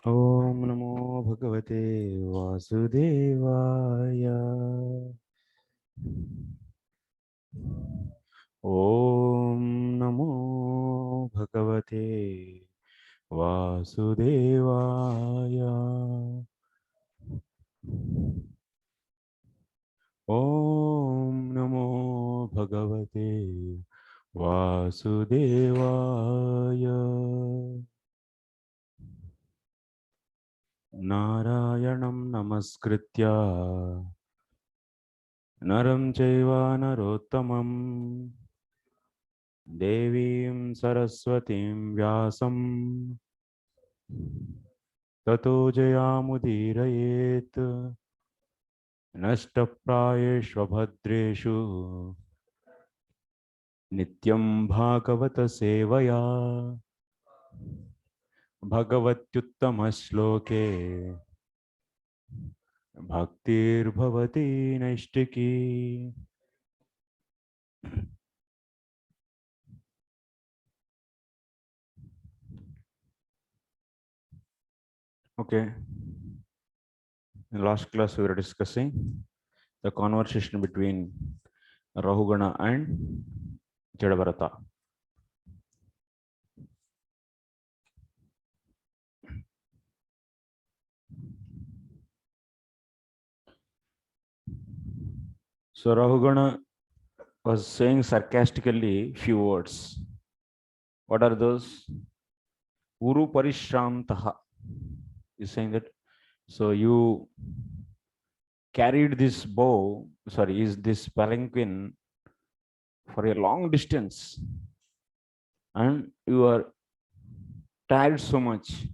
Om Namo Bhagavate Vasudevaya. Om Namo Bhagavate Vasudevaya. Om Namo Bhagavate Vasudevaya. Narayanam Namaskritya Naram Chaiva Narottamam Devim Saraswatim Vyasam Tato Jayamudirayet Nashtaprayeshvabhadreshu Nityam Bhagavata Sevaya Bhagavatyuttama Shloke Bhaktir Bhavati Naishtiki. Okay, in last class we were discussing the conversation between Rahugana and Jada Bharata. So Rahugana was saying sarcastically few words. What are those? Uru Parishrantaha is saying that. So you carried this bow, sorry, is this palanquin for a long distance and you are tired so much.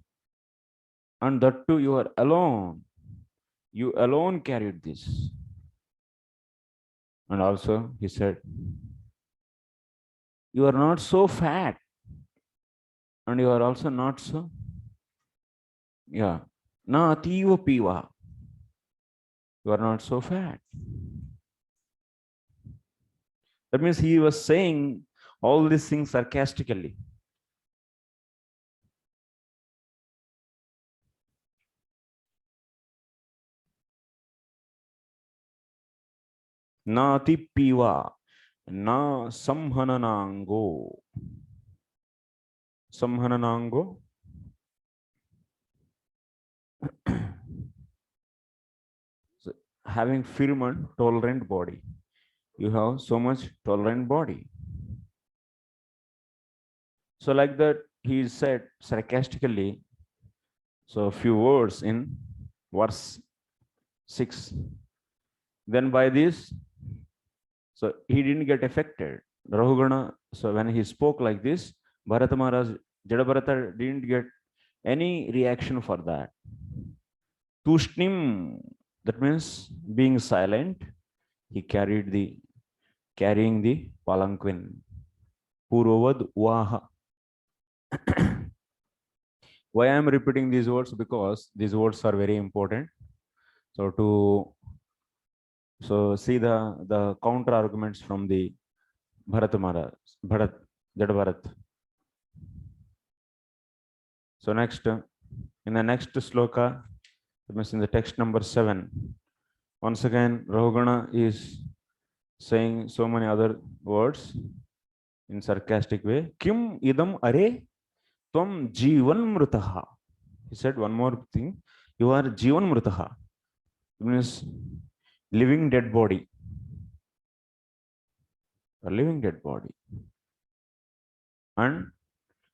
And that too you are alone. You alone carried this. And also he said, you are not so fat. And you are also not so, yeah, na ativa piva. You are not so fat. That means he was saying all these things sarcastically. Na ati piva, na samhananango. Samhananango. So having firm and tolerant body. You have so much tolerant body. So like that, he said sarcastically, so a few words in verse 6. Then by this, so he didn't get affected. Rahugana, so when he spoke like this, Bharata Maharaj, Jada Bharata didn't get any reaction for that. Tushnim, that means being silent, he carrying the palanquin. Puravad Vaha. Why I am repeating these words? Because these words are very important. So see the counter arguments from the Bharata Maharaj, Jada Bharat. So next, in the next sloka, that means in the text number 7, once again Rahugana is saying so many other words in sarcastic way. Kim idam are tvam jivan mrutaha. He said one more thing. You are jivan mrutaha. It means living dead body. A living dead body. And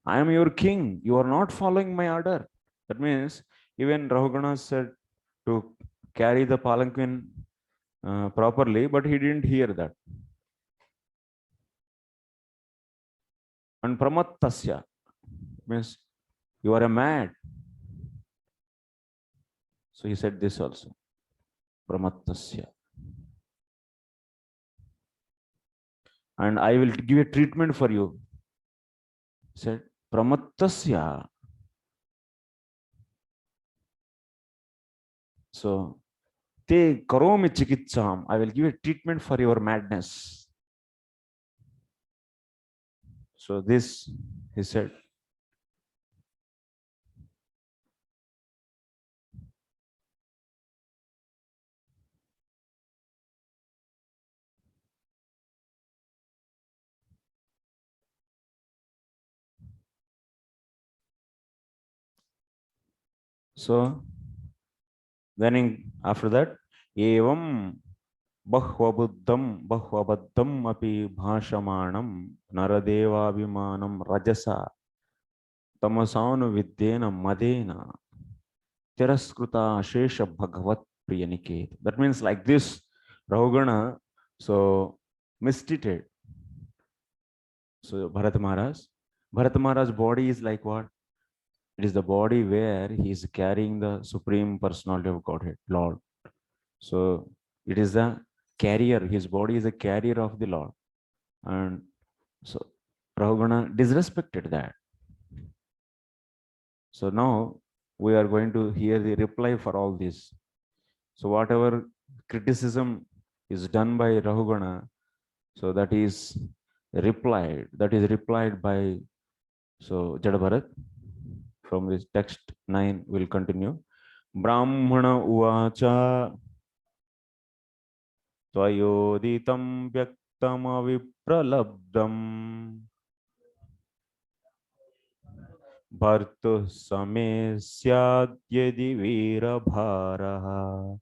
I am your king. You are not following my order. That means even Rahugana said to carry the palanquin properly, but he didn't hear that. And pramattasya means you are a mad. So he said this also. Pramattasya. And I will give a treatment for you. He said, Pramattasya. So, te karomi chikitsam. I will give a treatment for your madness. So this, he said, So then after that, evam bahvabuddham api bhashamanam naradevavimanam rajasa tamasanu vidyena madena tiraskruta shesha bhagavat priyaniket. That means like this, Rahugana so mistreated. So Bharat Maharaj's body is like what? It is the body where he is carrying the Supreme Personality of Godhead, Lord. So it is the carrier, his body is a carrier of the Lord. And so Rahugana disrespected that. So now we are going to hear the reply for all this. So whatever criticism is done by Rahugana, so that is replied by so Jada Bharat. From this text 9 will continue. Brahmana uvacha Tvayoditam vyaktam avipralabdam Bhartu same syad yadi vira bharaha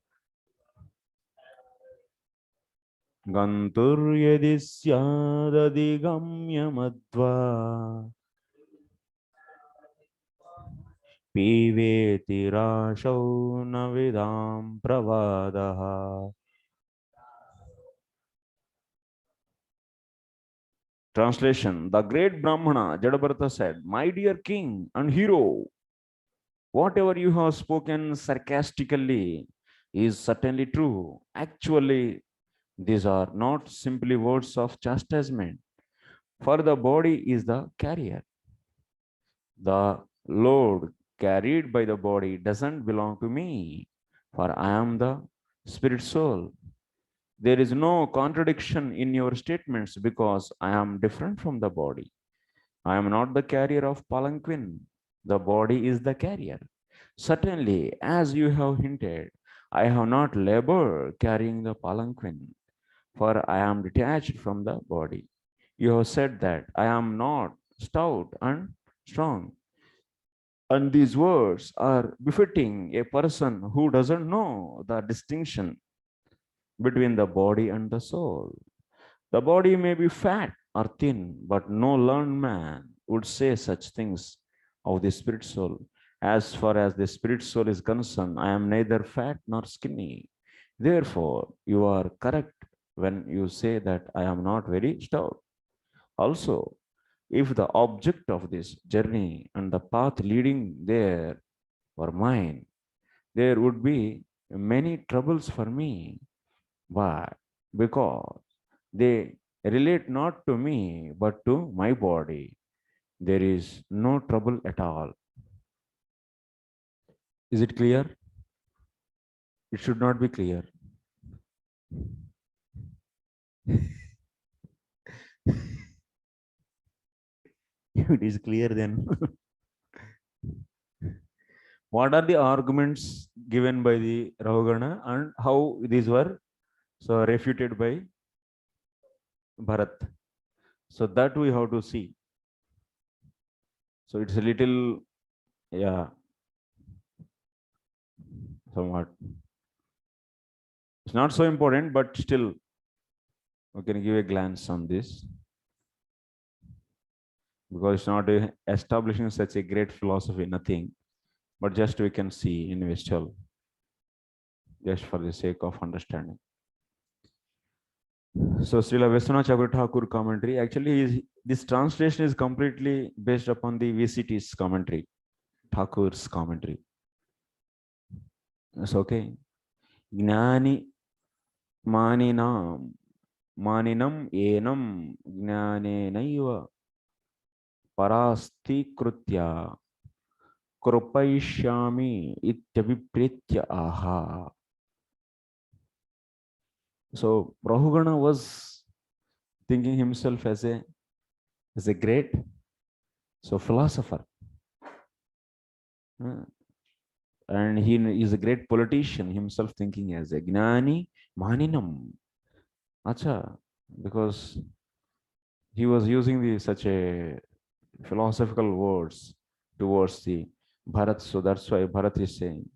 Gantur yadi syadadi gamya madva Piveti rashau navidam pravadaha. Translation. The great Brahmana, Jada said, my dear king and hero, whatever you have spoken sarcastically is certainly true. Actually, these are not simply words of chastisement, for the body is the carrier. The load carried by the body doesn't belong to me, for I am the spirit soul. There is no contradiction in your statements because I am different from the body. I am not the carrier of palanquin. The body is the carrier. Certainly, as you have hinted, I have not labored carrying the palanquin, for I am detached from the body. You have said that I am not stout and strong. And these words are befitting a person who doesn't know the distinction between the body and the soul. The body may be fat or thin, but no learned man would say such things of the spirit soul. As far as the spirit soul is concerned, I am neither fat nor skinny. Therefore, you are correct when you say that I am not very stout. Also, if the object of this journey and the path leading there were mine, there would be many troubles for me. Why? Because they relate not to me but to my body. There is no trouble at all. Is it clear? It should not be clear. If it is clear, then what are the arguments given by the Rahugana and how these were so refuted by Bharat? So that we have to see. So it's a little, yeah, somewhat. It's not so important, but still, we can give a glance on this because it's not establishing such a great philosophy, nothing, but just we can see in Vishal, just for the sake of understanding. So Srila Vaisnava Chakur Thakur commentary, actually this translation is completely based upon the VCT's commentary, Thakur's commentary. That's okay. Gnani maninam maninam enam gnanenaiva parasti krutya krupaishyami ityabhipretya aha. So Rahugana was thinking himself as a great philosopher. And he is a great politician himself, thinking as a gnani maninam. Acha, because he was using such a philosophical words towards the Bharat. So that's why Bharat is saying,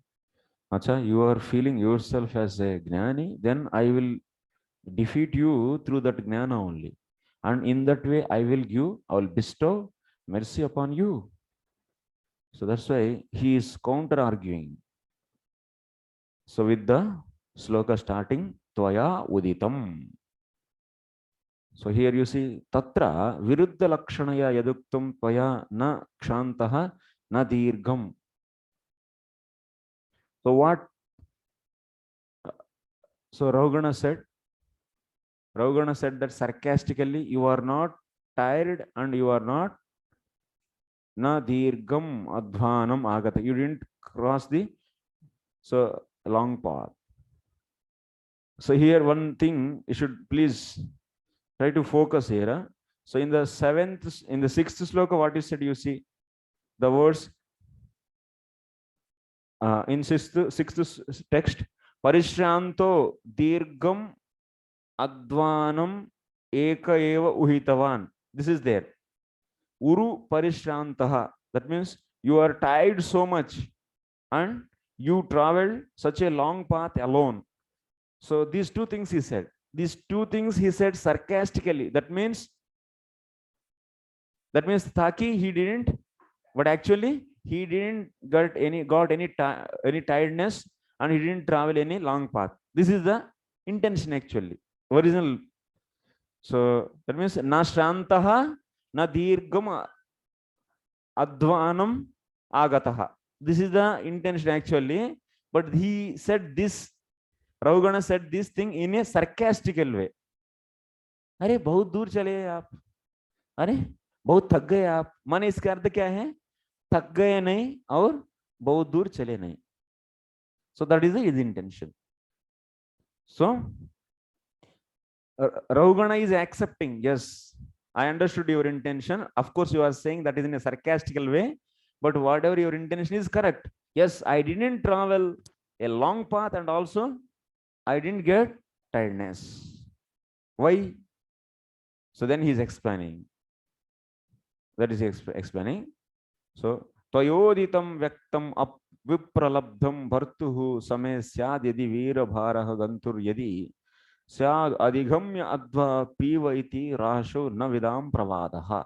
Acha, you are feeling yourself as a Gnani, then I will defeat you through that Gnana only. And in that way, I will bestow mercy upon you. So that's why he is counter arguing. So with the sloka starting, Tvaya Uditam. So here you see, Tatra Viruddha Lakshanaya Yaduktam Tvaya Na Kshantaha Na Dirgham. So what? So Rahugana said that sarcastically, you are not tired and you are not na dirgham advanam agata. You didn't cross the long path. So here one thing you should please try to focus here. So in the sixth sloka, what you said, you see the words in sixth text, parishranto dirgham advanam eka eva uhitavan. This is there. Uru parishrantaha. That means you are tired so much and you traveled such a long path alone. So these two things he said. These two things he said sarcastically. That means Taki he didn't, but actually he didn't got any tiredness and he didn't travel any long path. This is the intention actually. Original. So that means na shrantaha na dirgham advanam agataha. This is the intention actually, but he said this, Rahugana said this thing in a sarcastical way. अरे बहुत दूर चले आप, अरे बहुत थक गए आप. माने इसका अर्थ क्या है? थक गए नहीं और बहुत दूर चले नहीं. So that is his intention. So Rahugana is accepting, yes, I understood your intention. Of course, you are saying that is in a sarcastical way, but whatever your intention is correct. Yes, I didn't travel a long path and also I didn't get tiredness. Why? So then he is explaining. That is explaining. So, Toyoditam Vyaktam Ap Vipralabdham Bhartuhu Same Syad Yadi Veera Bharaha Gantur Yadi Syad Adhigamya Adva Piva Iti Rasho Navidam Pravadaha.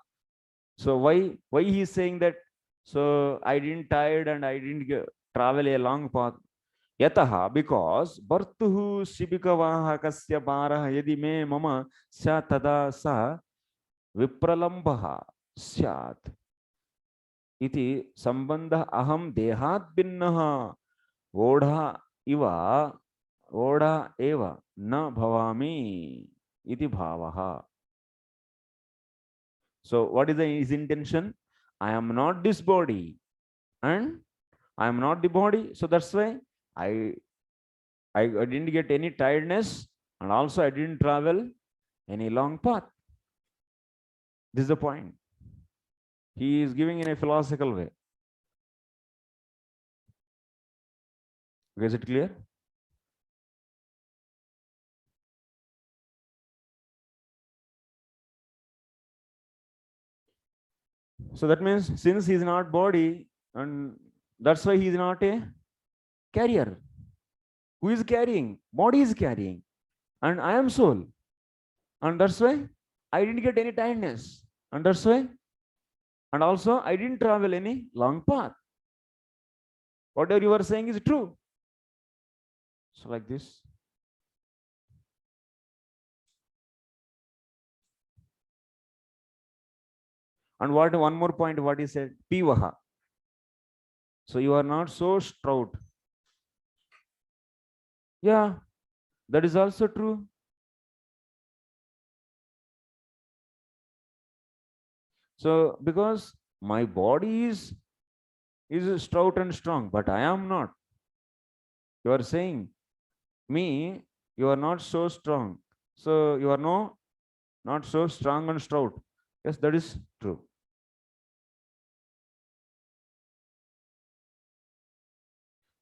So why he is saying that? So I didn't tired and I didn't travel a long path. Yataha, because Bhartuhu Shibikavaha Kasya Baraha Yadi Me Mama Sya Tada Sa Vipralambaha Syat Iti Sambandha Aham Dehat Binnaha Vodha Eva Na Bhavami Iti Bhavaha. So what is his intention? I am not this body and I am not the body. So that's why I didn't get any tiredness and also I didn't travel any long path. This is the point. He is giving in a philosophical way. Is it clear? So that means since he is not body, and that's why he is not a carrier. Who is carrying? Body is carrying. And I am soul. And that's why I didn't get any tiredness. And that's why, and also I didn't travel any long path. Whatever you are saying is true. So like this. And one more point, what he said, Pivaha. So you are not so stout. Yeah, that is also true. So because my body is stout and strong, but I am not. You are saying me, you are not so strong. So you are not so strong and stout. Yes, that is true.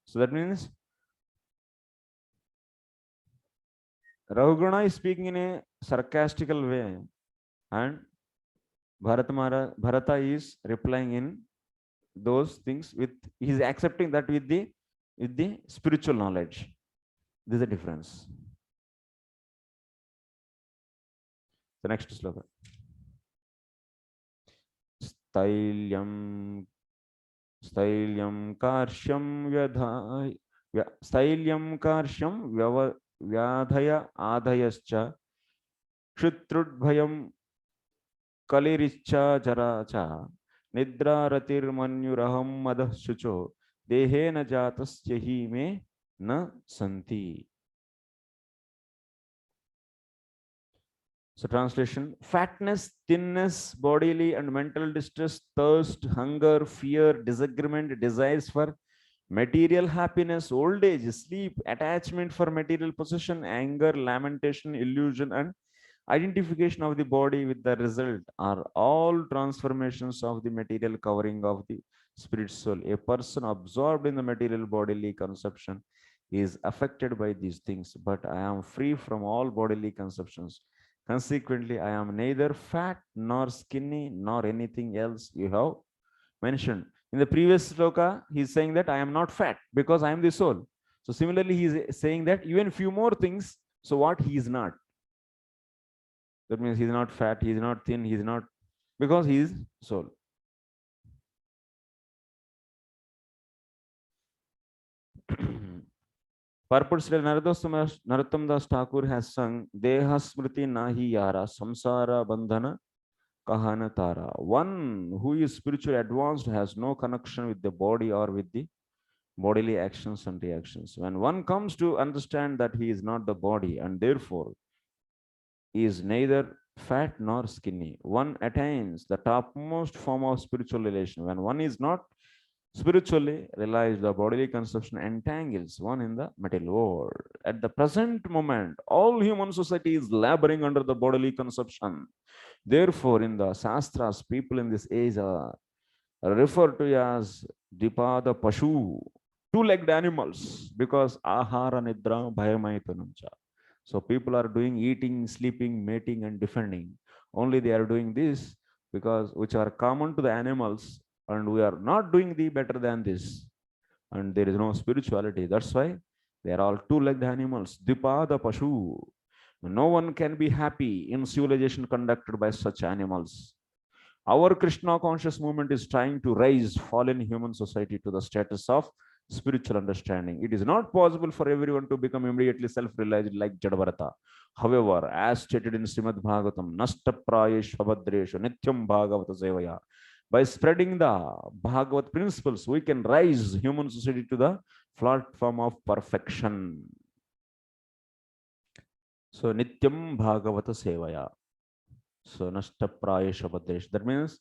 So that means Rahugana is speaking in a sarcastical way and Bharata is replying in those things with, he's accepting that with the spiritual knowledge. There's a difference. The next sloka. Stailyam karshyam stailyam karshyam vyadhaya adhayascha kshitrudbhayam kaliricha jaracha nidra ratir manyuraham madah shucho dehena jatasya hi me na santi. So translation: fatness, thinness, bodily and mental distress, thirst, hunger, fear, disagreement, desires for material happiness, old age, sleep, attachment for material possession, anger, lamentation, illusion, and identification of the body with the result are all transformations of the material covering of the spirit soul. A person absorbed in the material bodily conception is affected by these things, but I am free from all bodily conceptions. Consequently, I am neither fat nor skinny nor anything else you have mentioned. In the previous sloka, he's saying that I am not fat because I am the soul. So similarly, he's saying that even few more things. So what he is not. That means he's not fat, he's not thin, he's not, because he is soul. Purport Sri Narottam Das Thakur has sung Deha Smriti Nahi Yara Samsara Bandhana Kahana Tara. One who is spiritually advanced has no connection with the body or with the bodily actions and reactions. When one comes to understand that he is not the body and therefore is neither fat nor skinny, one attains the topmost form of spiritual relation. When one is not spiritually realized, the bodily conception entangles one in the material world. At the present moment, all human society is laboring under the bodily conception. Therefore, in the Shastras, people in this age are referred to as Dipada Pashu, two-legged animals, because Ahara Nidra Bhayamaitanamcha. So people are doing eating, sleeping, mating, and defending. Only they are doing this because which are common to the animals, and we are not doing the better than this. And there is no spirituality. That's why they are all two-legged animals. Dipada Pashu. No one can be happy in civilization conducted by such animals. Our Krishna conscious movement is trying to raise fallen human society to the status of spiritual understanding. It is not possible for everyone to become immediately self-realized like Jada Bharata. However, as stated in Srimad Bhagavatam, Nasta Prayesh Bhadreshu Nityam Bhagavata Sevaya. By spreading the Bhagavat principles, we can raise human society to the platform of perfection. So, Nityam Bhagavata Sevaya. So Nasta Prayesha Bhadresh. That means,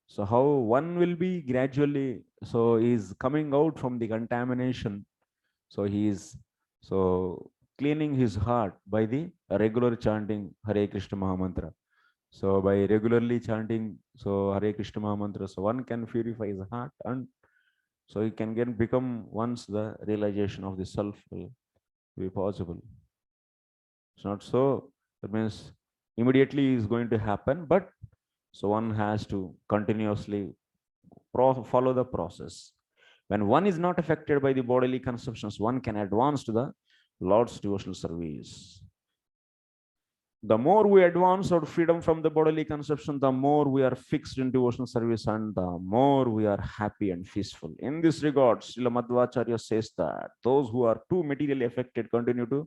so how one will be gradually, so is coming out from the contamination. So he is so cleaning his heart by the regular chanting Hare Krishna Mahamantra. So by regularly chanting so Hare Krishna Mahamantra, so one can purify his heart, and so he can become once the realization of the self will be possible. It's not so. That means immediately is going to happen, but so one has to continuously follow the process. When one is not affected by the bodily conceptions, one can advance to the Lord's devotional service. The more we advance our freedom from the bodily conception, the more we are fixed in devotional service, and the more we are happy and peaceful. In this regard, Srila Madhvacharya says that those who are too materially affected continue the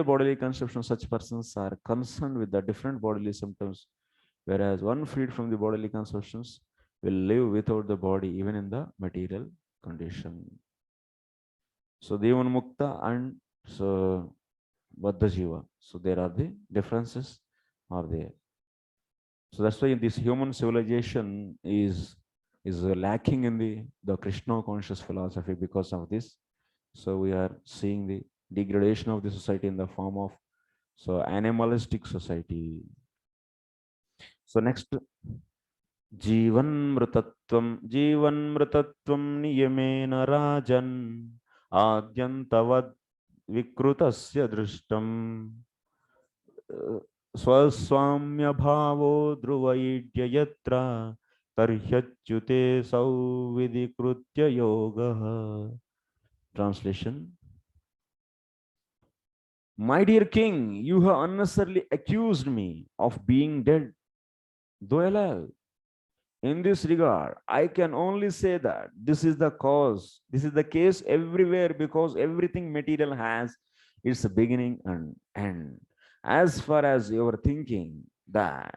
bodily conception. Such persons are concerned with the different bodily symptoms, whereas one freed from the bodily conceptions will live without the body even in the material condition. So Devan Mukta and so Baddha Jiva. So there are the differences are there. So that's why this human civilization is lacking in the Krishna conscious philosophy because of this. So we are seeing the degradation of the society in the form of so animalistic society. So next, जीवन मृतत्वं नियमेन राजन् आद्यन्तवद् विकृतस्य दृष्टम् स्वस्वाम्यभावो ध्रुवैड्य यत्र tarhyachyute sauvidikritya yogaha. Translation: My dear king, you have unnecessarily accused me of being dead, though alive. In this regard, I can only say that this is the cause, this is the case everywhere, because everything material has its beginning and end. As far as you are thinking that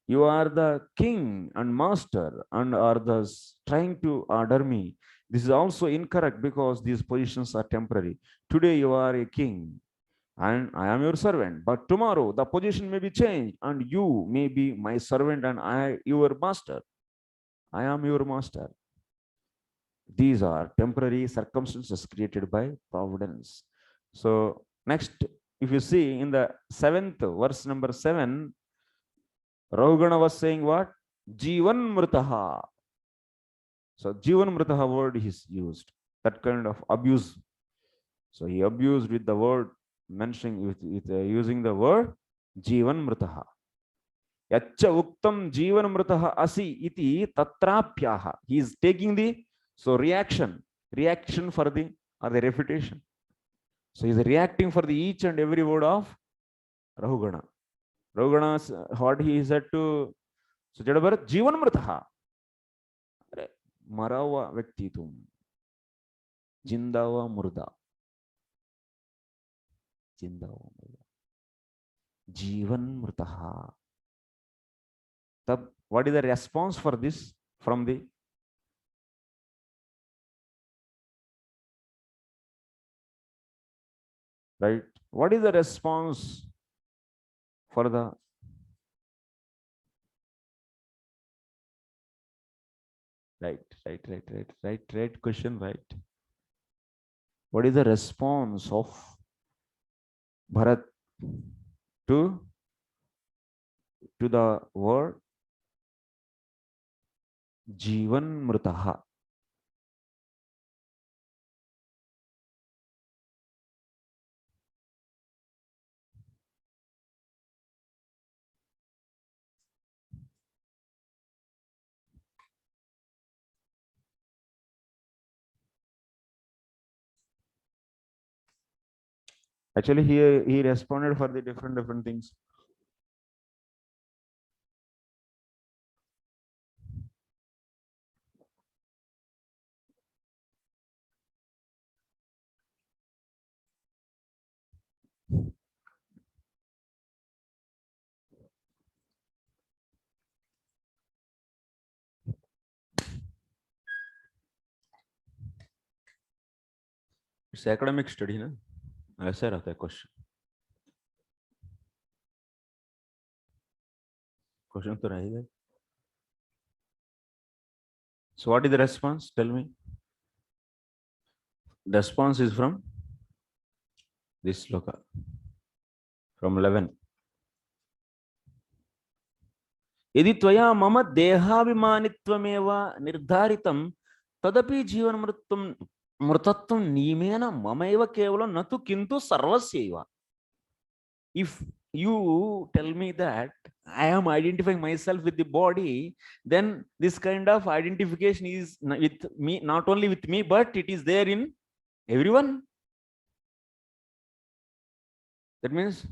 you are the king and master and are thus trying to order me, this is also incorrect, because these positions are temporary. Today you are a king and I am your servant, but tomorrow the position may be changed and you may be my servant and I your master. I am your master. These are temporary circumstances created by providence. So next, if you see in the 7th verse number 7, Rahugana was saying what? Jivan mritaha. So Jivan mritaha word is used. That kind of abuse. So he abused with the word, mentioning with using the word Jivan mritaha. Yacha uktam Jivan mritaha asi iti tatrapyaha. He is taking the reaction for the or the refutation. So he is reacting for the each and every word of Rahugana. Rahugana's what he said to so Jada Bharata, Jivan mritaha. Marawa व्यक्ति तुम जिंदा मुर्दा जिंदा मुर्दा जीवन मृतः. Tab, what is the response for this from the right? What is the response for the right question, right? What is the response of Bharat to the word Jivan Mritaha? Actually, he responded for the different things. It's academic study, ना? ऐसा रहता है question. Question तो रहेगा. So what is the response? Tell me. The response is from this sloka, from 11. यदि त्वया मम देहाभिमानित्वमेव निर्धारितं तदपि जीवन मृतत्वं नियमेन ममैव केवलं न तु किन्तु सर्वस्यैव. If you tell me that I am identifying myself with the body, then this kind of identification is with me, not only with me, but it is there in everyone. That means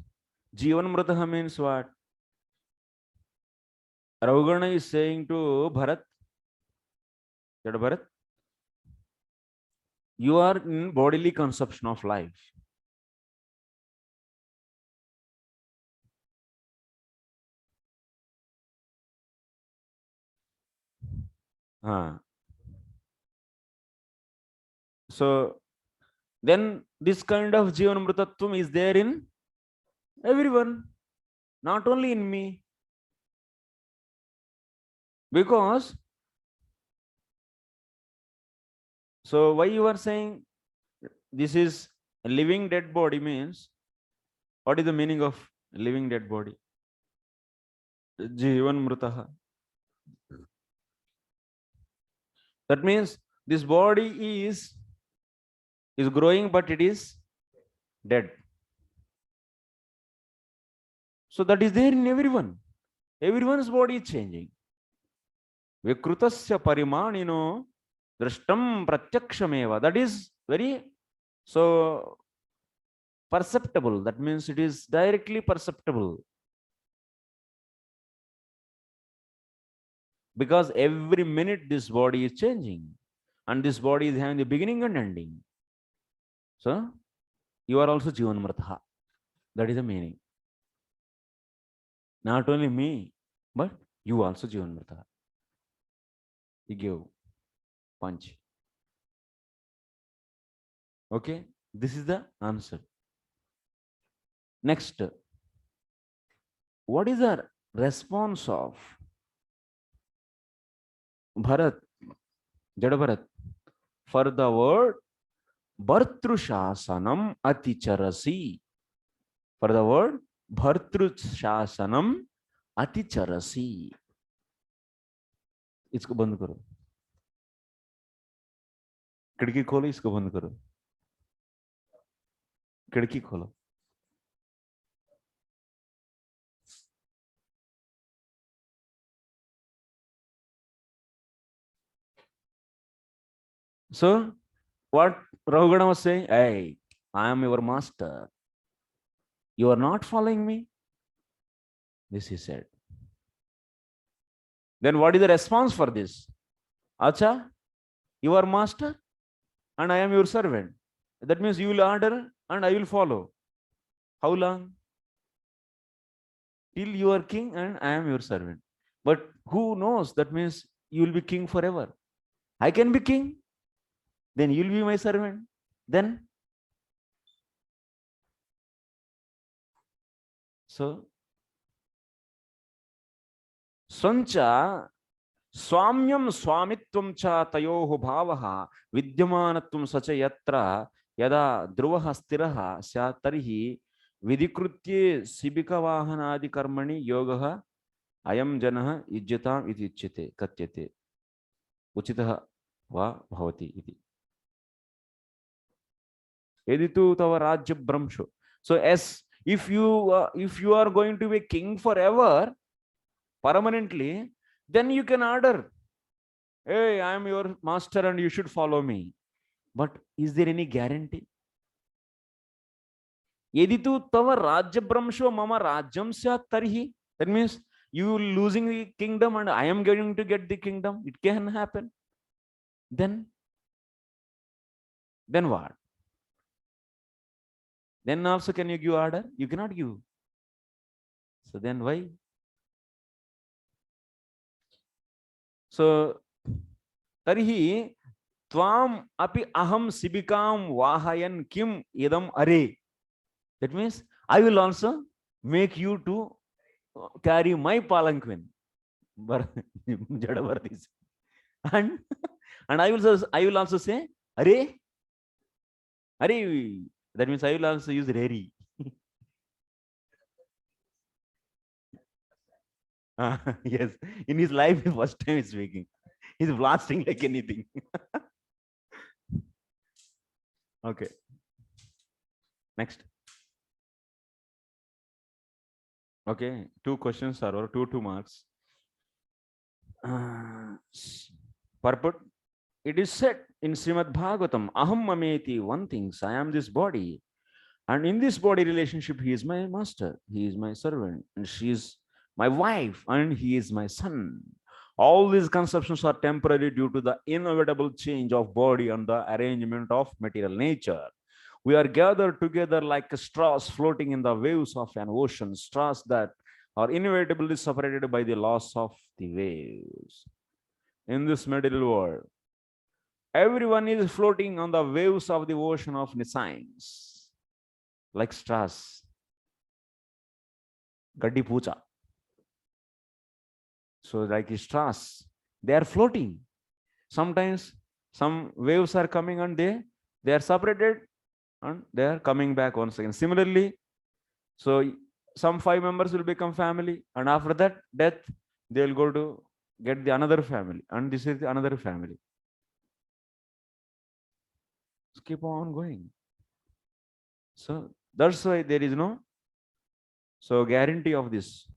Jivan Mritaha means what? Rahugana is saying to Bharat, Jada Bharat, you are in bodily conception of life. So then this kind of Jivan Mritatvam is there in everyone, not only in me. Because so why you are saying this is a living dead body means, what is the meaning of living dead body? Jivan Mritaha. That means this body is growing, but it is dead. So that is there in everyone. Everyone's body is changing. Vikrutasya parimanino drashtam pratyakshameva. That is very so perceptible. That means it is directly perceptible. Because every minute this body is changing. And this body is having the beginning and ending. So you are also Jivanmrtaha. That is the meaning. Not only me, but you also Jivanmrtaha. He gave punch. Okay, this is the answer. Next, what is the response of Bharat, Jada Bharat, for the word Bhartrushasanam Aticharasi? For the word Bhartrushasanam Aticharasi. इसको बंद करो, खिड़की खोलो, इसको बंद करो, खिड़की खोलो. So what Rahugana was saying, hey, I am your master. You are not following me? This he said. Then what is the response for this? Acha, you are master and I am your servant. That means you will order and I will follow. How long? Till you are king and I am your servant. But who knows? That means you will be king forever. I can be king. Then you will be my servant. Then so Swancha Swamyam Swamitvam cha tayoho bhavaha vidyamanatvam sacha yatra yada dhruvaha stiraha syatarihi vidikrutye sibika vahanadi karmani yogaha ayam janaha ijjatam iti ichyate katyate uchitaha va bhavati iti. Editu tava rajya brahmsho. So as if you are going to be king forever, permanently, then you can order, hey, I am your master and you should follow me. But is there any guarantee? Yeditu tava rajya brahmsho mama rajyam syat tarihi. That means you losing the kingdom and I am going to get the kingdom. It can happen. Then what? Then also can you give order? You cannot give. So then why? So tarihi tvam api aham sibikam vahayan kim idam are. That means I will also make you to carry my palanquin. Jada Bharata. And I will also say, Are? That means I will also use Reri. Yes, in his life, first time he's speaking. He's blasting like anything. Okay. Next. Okay, 2 questions are or 2 marks. Purport. It is said in Srimad Bhagavatam, Aham Mameti, one thing, I am this body. And in this body relationship, he is my master, he is my servant, and she is my wife, and he is my son. All these conceptions are temporary due to the inevitable change of body and the arrangement of material nature. We are gathered together like straws floating in the waves of an ocean, straws that are inevitably separated by the loss of the waves. In this material world, everyone is floating on the waves of the ocean of nescience, like straws. Gaddi pucha. So like straws, they are floating. Sometimes some waves are coming and they are separated and they are coming back once again. Similarly, so some 5 members will become family, and after that death, they will go to get the another family, and this is the another family. Just keep on going. So that's why there is no guarantee of this.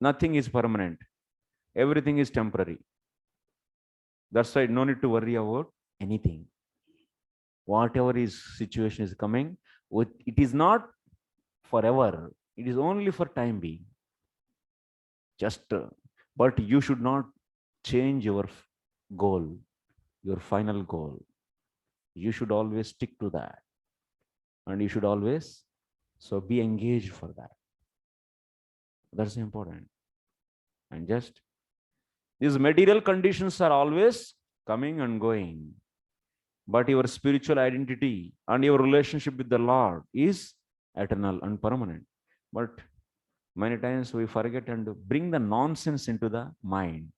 Nothing is permanent. Everything is temporary. That's why no need to worry about anything. Whatever is situation is coming, it is not forever. It is only for time being. Just, but you should not change your goal, your final goal. You should always stick to that, and you should always be engaged for that. That's important. And just these material conditions are always coming and going, but your spiritual identity and your relationship with the Lord is eternal and permanent. But many times we forget and bring the nonsense into the mind.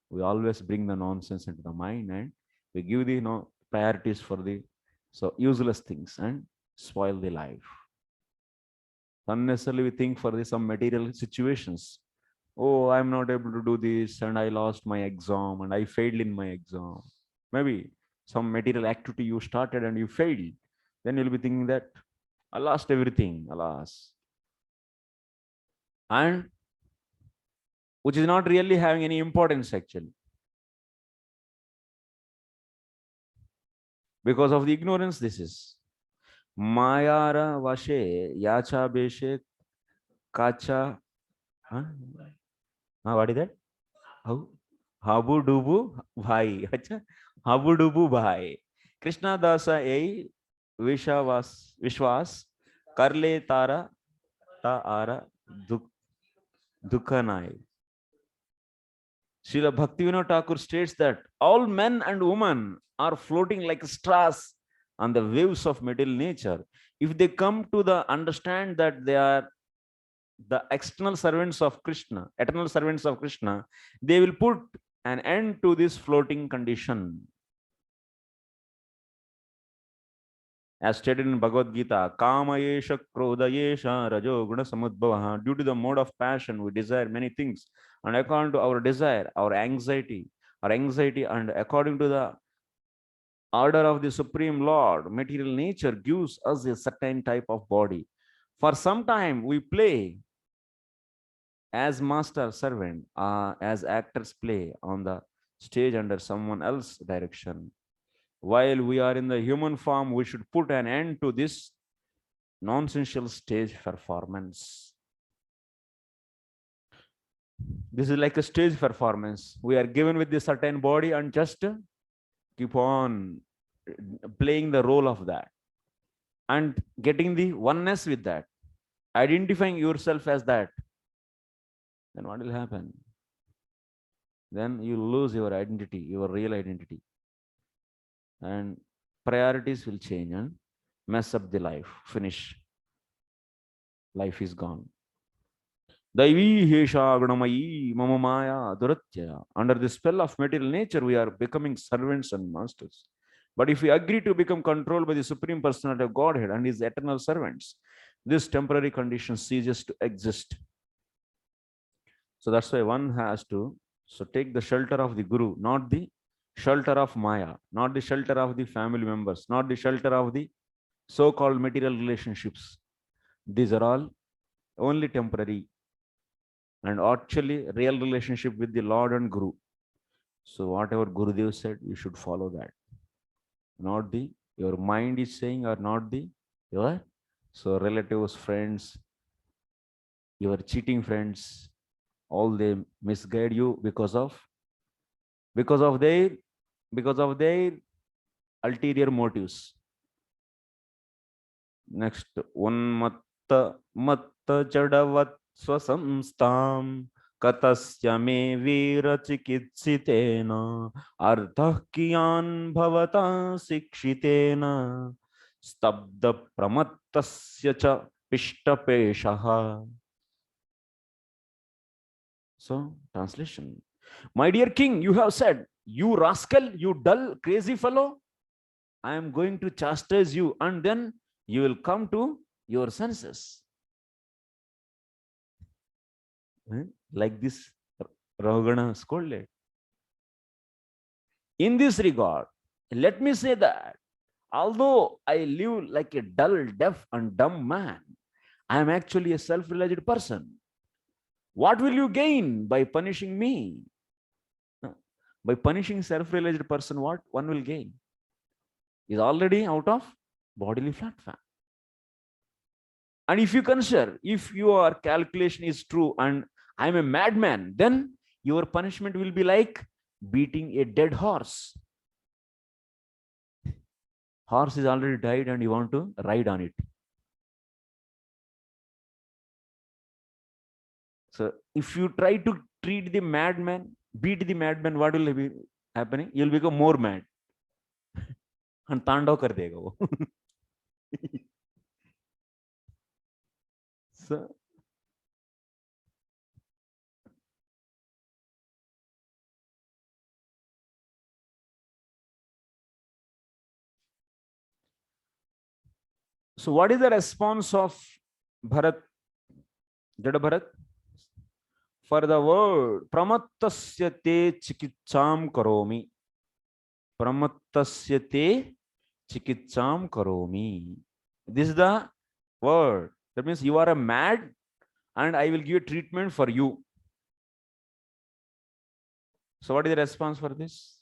We always bring the nonsense into the mind, and we give the priorities for the useless things and spoil the life. Unnecessarily we think for some material situations. Oh, I'm not able to do this, and I lost my exam, and I failed in my exam. Maybe some material activity you started and you failed. Then you'll be thinking that I lost everything, alas. And which is not really having any importance actually. Because of the ignorance, this is. Mayara vashe yacha beshe kacha. Huh? What is that? How? Habu dubu bhai. Acha? Habu dubu bhai. Krishna dasa ei vishwas karle tara ta ara dukhanai. Srila Bhaktivinoda Thakur states that all men and women are floating like stars on the waves of material nature. If they come to the understand that they are the external servants of Krishna, eternal servants of Krishna, they will put an end to this floating condition. As stated in Bhagavad Gita, Kama yesha krodha yesha rajo guna samudbhavaha. Due to the mode of passion, we desire many things. And according to our desire, our anxiety, and according to the order of the Supreme Lord, material nature gives us a certain type of body. For some time, we play as master servant, as actors play on the stage under someone else's direction. While we are in the human form, we should put an end to this nonsensical stage performance. This is like a stage performance. We are given with this certain body and just keep on playing the role of that and getting the oneness with that, identifying yourself as that. Then what will happen? Then you lose your identity, your real identity. And priorities will change and mess up the life. Finish. Life is gone. Daivi hesha gunamayi mama maya duratyaya. Under the spell of material nature, we are becoming servants and masters. But if we agree to become controlled by the Supreme Personality of Godhead and His eternal servants, this temporary condition ceases to exist. So that's why one has to take the shelter of the Guru, not the shelter of Maya, not the shelter of the family members, not the shelter of the so-called material relationships. These are all only temporary, and actually real relationship with the Lord and Guru. So whatever Gurudev said, you should follow that. Not the your mind is saying, or not the your relatives, friends, your cheating friends, all they misguide you because of their ulterior motives. Next, unmatta matta jadavat swasamstam katasya me virachikitsitena arthah kiyan bhavata sikshitena stabda pramattasya cha pishtapeshaha. So, translation. My dear king, you have said, you rascal, you dull, crazy fellow, I am going to chastise you, and then you will come to your senses. Like this, Rahugana scolded. In this regard, let me say that although I live like a dull, deaf, and dumb man, I am actually a self-realized person. What will you gain by punishing me? By punishing self-realized person, what one will gain? Is already out of bodily platform. And if you consider, if your calculation is true and I'm a madman, then your punishment will be like beating a dead horse. Horse is already died and you want to ride on it. So if you try to treat the madman, beat the madman, what will be happening? You'll become more mad. And तांडव कर देगा वो. So what is the response of Bharat, Jada Bharat? For the word pramattasya te chikitsam karomi. Pramattasya te chikitsam karomi. This is the word. That means you are a mad and I will give a treatment for you. So what is the response for this?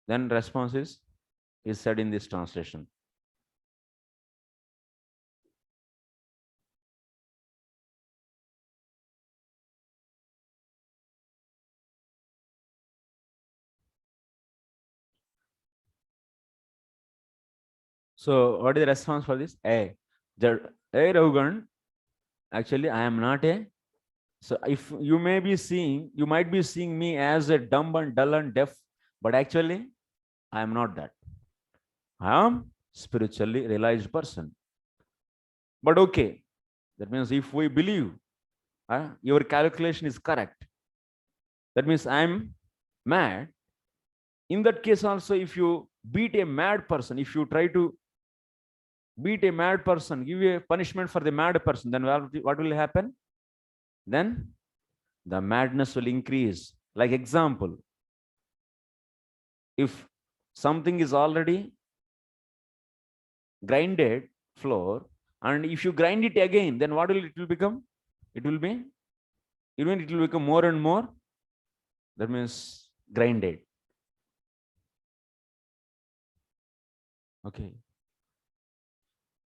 Then response is said in this translation. So what is the response for this? Hey, Rahugana, actually I am not a. So if you might be seeing me as a dumb and dull and deaf, but actually I am not that. I am spiritually realized person. But okay, that means if we believe your calculation is correct, that means I am mad. In that case also, if you beat a mad person, if you try to beat a mad person, give a punishment for the mad person, then what will happen? Then the madness will increase. Like example, if something is already grinded flour, and if you grind it again, then what will it will become? It will be, even it will become more and more. That means grinded. Okay.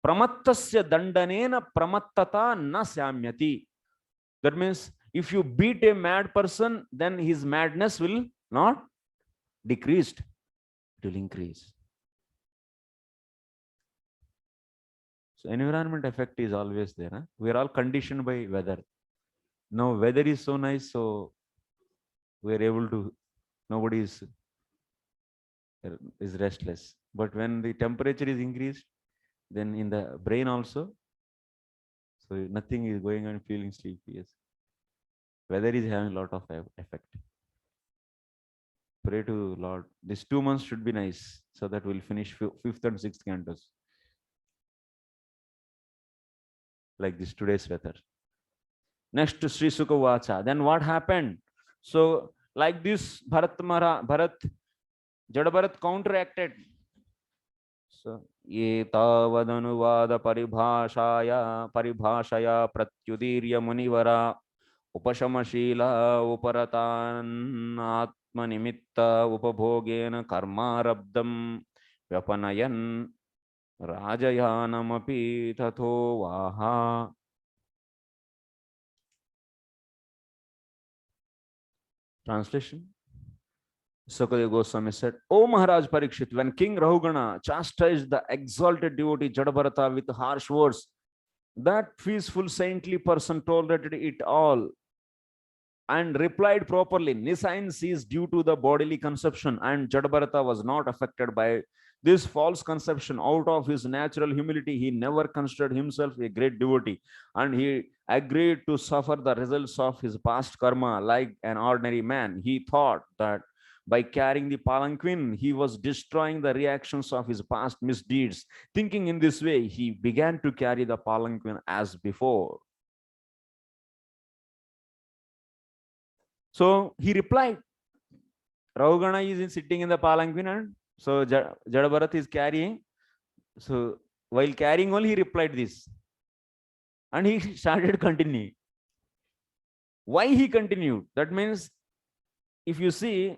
Pramattasya dandanena pramattata na samyati. That means if you beat a mad person, then his madness will not decrease. It will increase. So environment effect is always there. Huh? We are all conditioned by weather. Now weather is so nice, so we are able to, nobody is restless. But when the temperature is increased, then in the brain also, so nothing is going on, feeling sleepy. Yes. Weather is having a lot of effect. Pray to Lord. These 2 months should be nice, so that we'll finish 5th and 6th cantos. Like this today's weather. Next to Sri Sukha Vacha. Then what happened? So like this, Jada Bharat counteracted. So etavadanuvad paribhashaya pratyudirya munivara upashamashila uparatan atmanimitta upabhogena karmarabdam vyapanayan rajayanamapi tatho vaha. Translation. Sukadeva Goswami said, O Maharaj Parikshit, when King Rahugana chastised the exalted devotee Jada Bharata with harsh words, that peaceful saintly person tolerated it all and replied properly. Nescience is due to the bodily conception, and Jada Bharata was not affected by this false conception. Out of his natural humility, he never considered himself a great devotee, and he agreed to suffer the results of his past karma like an ordinary man. He thought that by carrying the palanquin, he was destroying the reactions of his past misdeeds. Thinking in this way, he began to carry the palanquin as before. So he replied, Rahugana is sitting in the palanquin, and so Jada Bharat is carrying. So while carrying only, he replied this. And he started continuing. Why he continued? That means if you see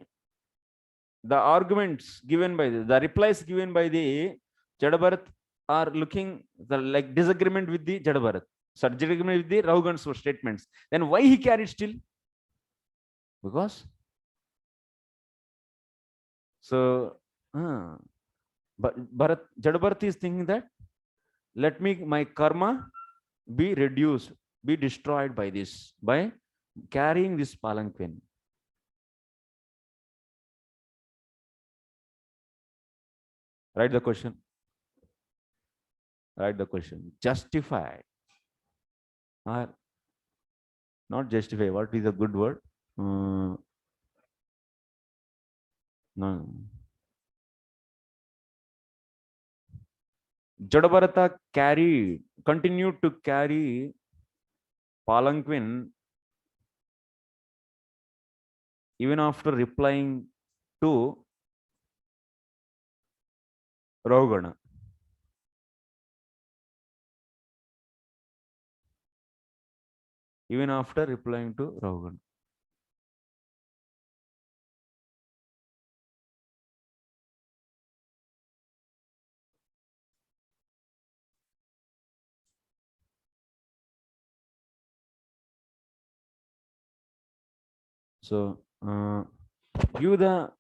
the arguments given by the replies given by the Jada Bharat are looking the like disagreement with the Jada Bharat, disagreement with the Rahugana's statements. Then why he carried still? Because so but Jada Bharat is thinking that let me my karma be reduced, be destroyed by this, by carrying this palanquin. Write the question. Write the question. Justify or not justify. What is a good word? No. Jada Bharata continued to carry palanquin even after replying to Rahugana. Even after replying to Rahugana. So give the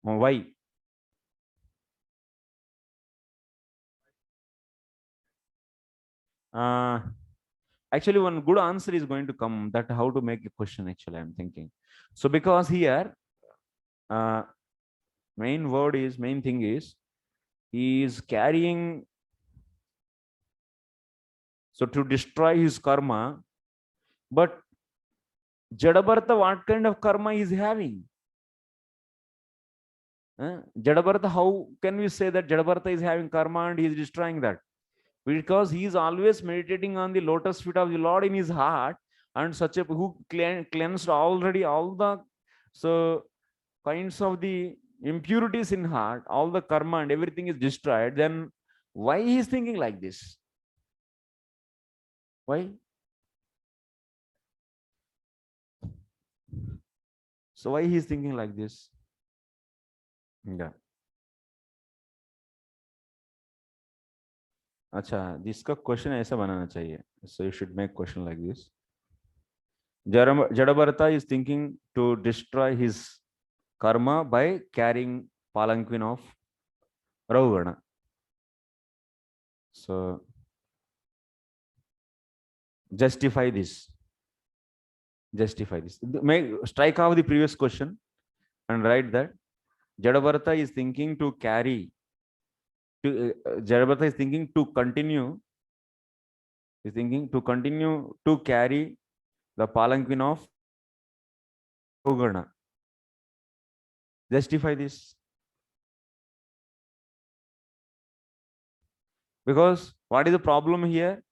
why. Actually, one good answer is going to come that how to make a question. Actually, I'm thinking. So because here, main thing is he is carrying. So to destroy his karma, but Jada Bharata, what kind of karma is having? Jada Bharata, how can we say that Jada Bharata is having karma and he is destroying that? Because he is always meditating on the lotus feet of the Lord in his heart, and such a who cleansed already all the so kinds of the impurities in heart, all the karma and everything is destroyed. Then why he is thinking like this? Why? So why he is thinking like this? Yeah. अच्छा, जिसका question ऐसा बनाना चाहिए. So you should make question like this. Jada Bharata is thinking to destroy his karma by carrying palanquin of Rahugana. So justify this. Justify this. Strike off the previous question and write that Jada Bharata is thinking to carry. Jada Bharata is thinking to continue. Is thinking to continue to carry the palanquin of Rahugana. Justify this. Because what is the problem here?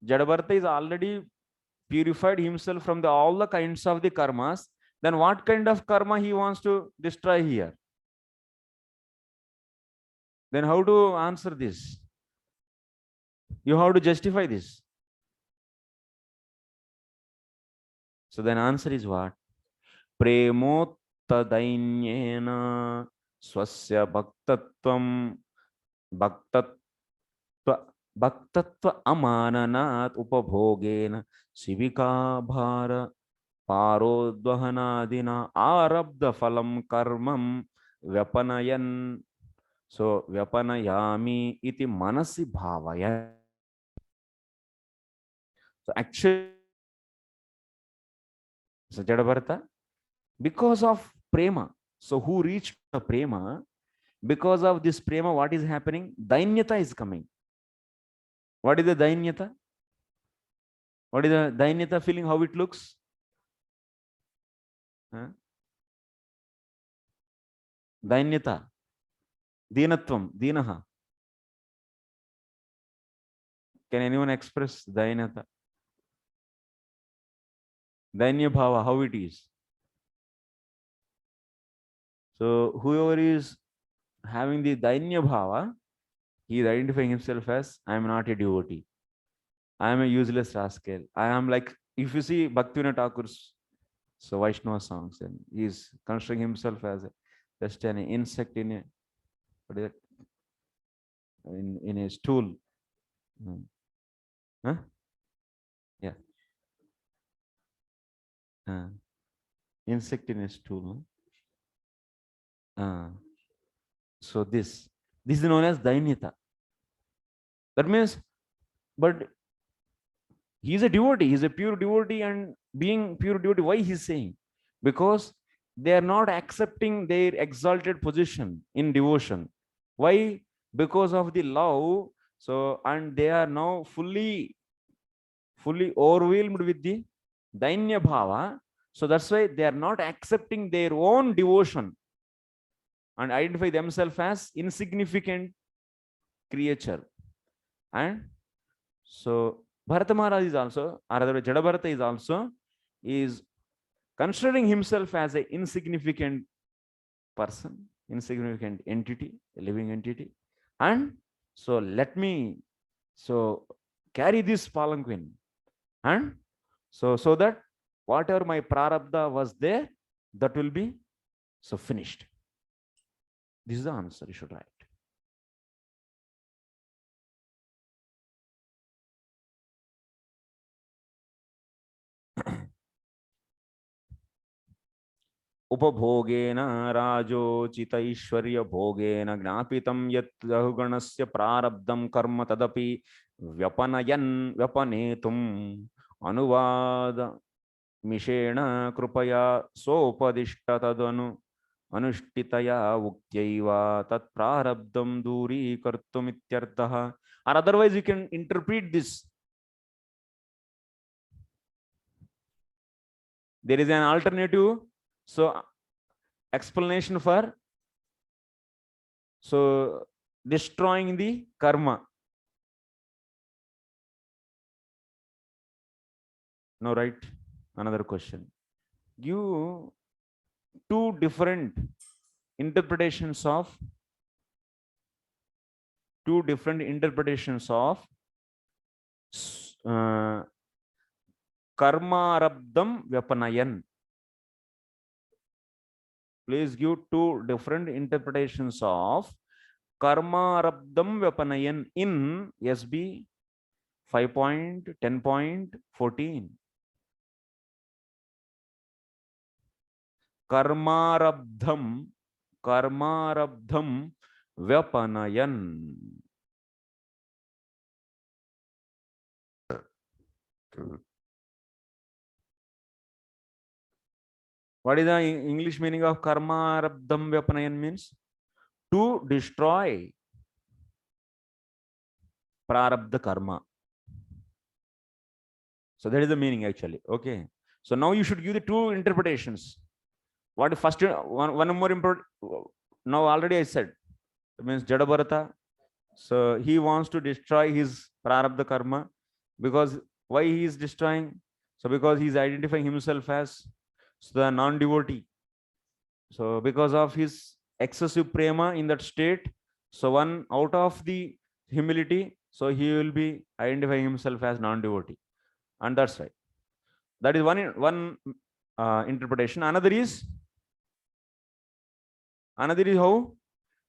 Jada Bharata is already purified himself from all the kinds of the karmas. Then what kind of karma he wants to destroy here? Then how to answer this? You have to justify this. So then answer is what? Premottadainyena swasya bhaktatvam bhaktatva amananat upabhogena sivika bhara parodvahanadina arabdha phalam karmam vyapanayan. So vyapanayami iti manasi bhavaya. So actually, so Jada Bharata, because of prema. So who reached the prema? Because of this prema, what is happening? Dainyata is coming. What is the dainyata? What is the dainyata feeling? How it looks? Dainyata. Deenatvam. Deenaha. Can anyone express dainyata? Dainya bhava, how it is? So whoever is having the dainya bhava, he is identifying himself as I am not a devotee. I am a useless rascal. I am like, if you see Bhaktivinoda Thakur's so Vaisnava songs, and he is considering himself as just an insect in a, what is it? In a stool. Huh? Yeah. Insect in a stool. So this is known as Dainyata. That means, but he is a devotee, he is a pure devotee, and being pure devotee, why he is saying? Because they are not accepting their exalted position in devotion. Why? Because of the love. So, and they are now fully overwhelmed with the Dainya Bhava. So that's why they are not accepting their own devotion and identify themselves as insignificant creature. And so Bharata Maharaj is also, or rather Jada Bharata is also, is considering himself as an insignificant person, insignificant entity, a living entity. And so let me carry this palanquin, and so that whatever my prarabdha was there, that will be so finished. This is the answer you should write. उपभोगेन राजोचित ऐश्वर्य भोगेन ज्ञापितं यत् रहुगणस्य प्रारब्धं कर्म तदपि व्यपनेतुम् अनुवाद मिषेण कृपया सोपदिष्ट तदनु अनुष्ठितया उक्त्यैव तत् प्रारब्धं दूरीकर्तुम् इत्यर्थः. Or otherwise you can interpret this. There is an alternative explanation for destroying the karma. No, right? Another question. Give two different interpretations of karmarabdam vyapanayan. Please give two different interpretations of karmarabdam vyapanayan in SB 5.10.14. Karmarabdham vyapanayan. What is the English meaning of karmarabdham vyapanayan? Means to destroy prarabdha karma. So that is the meaning actually. Okay. So now you should give the two interpretations. What first one more important? Now already I said, it means Jada Bharata. So he wants to destroy his prarabdha karma. Because why he is destroying? So because he is identifying himself as the non-devotee. So because of his excessive prema in that state, so one out of the humility, so he will be identifying himself as non-devotee, and that's right. That is one interpretation. Another is how?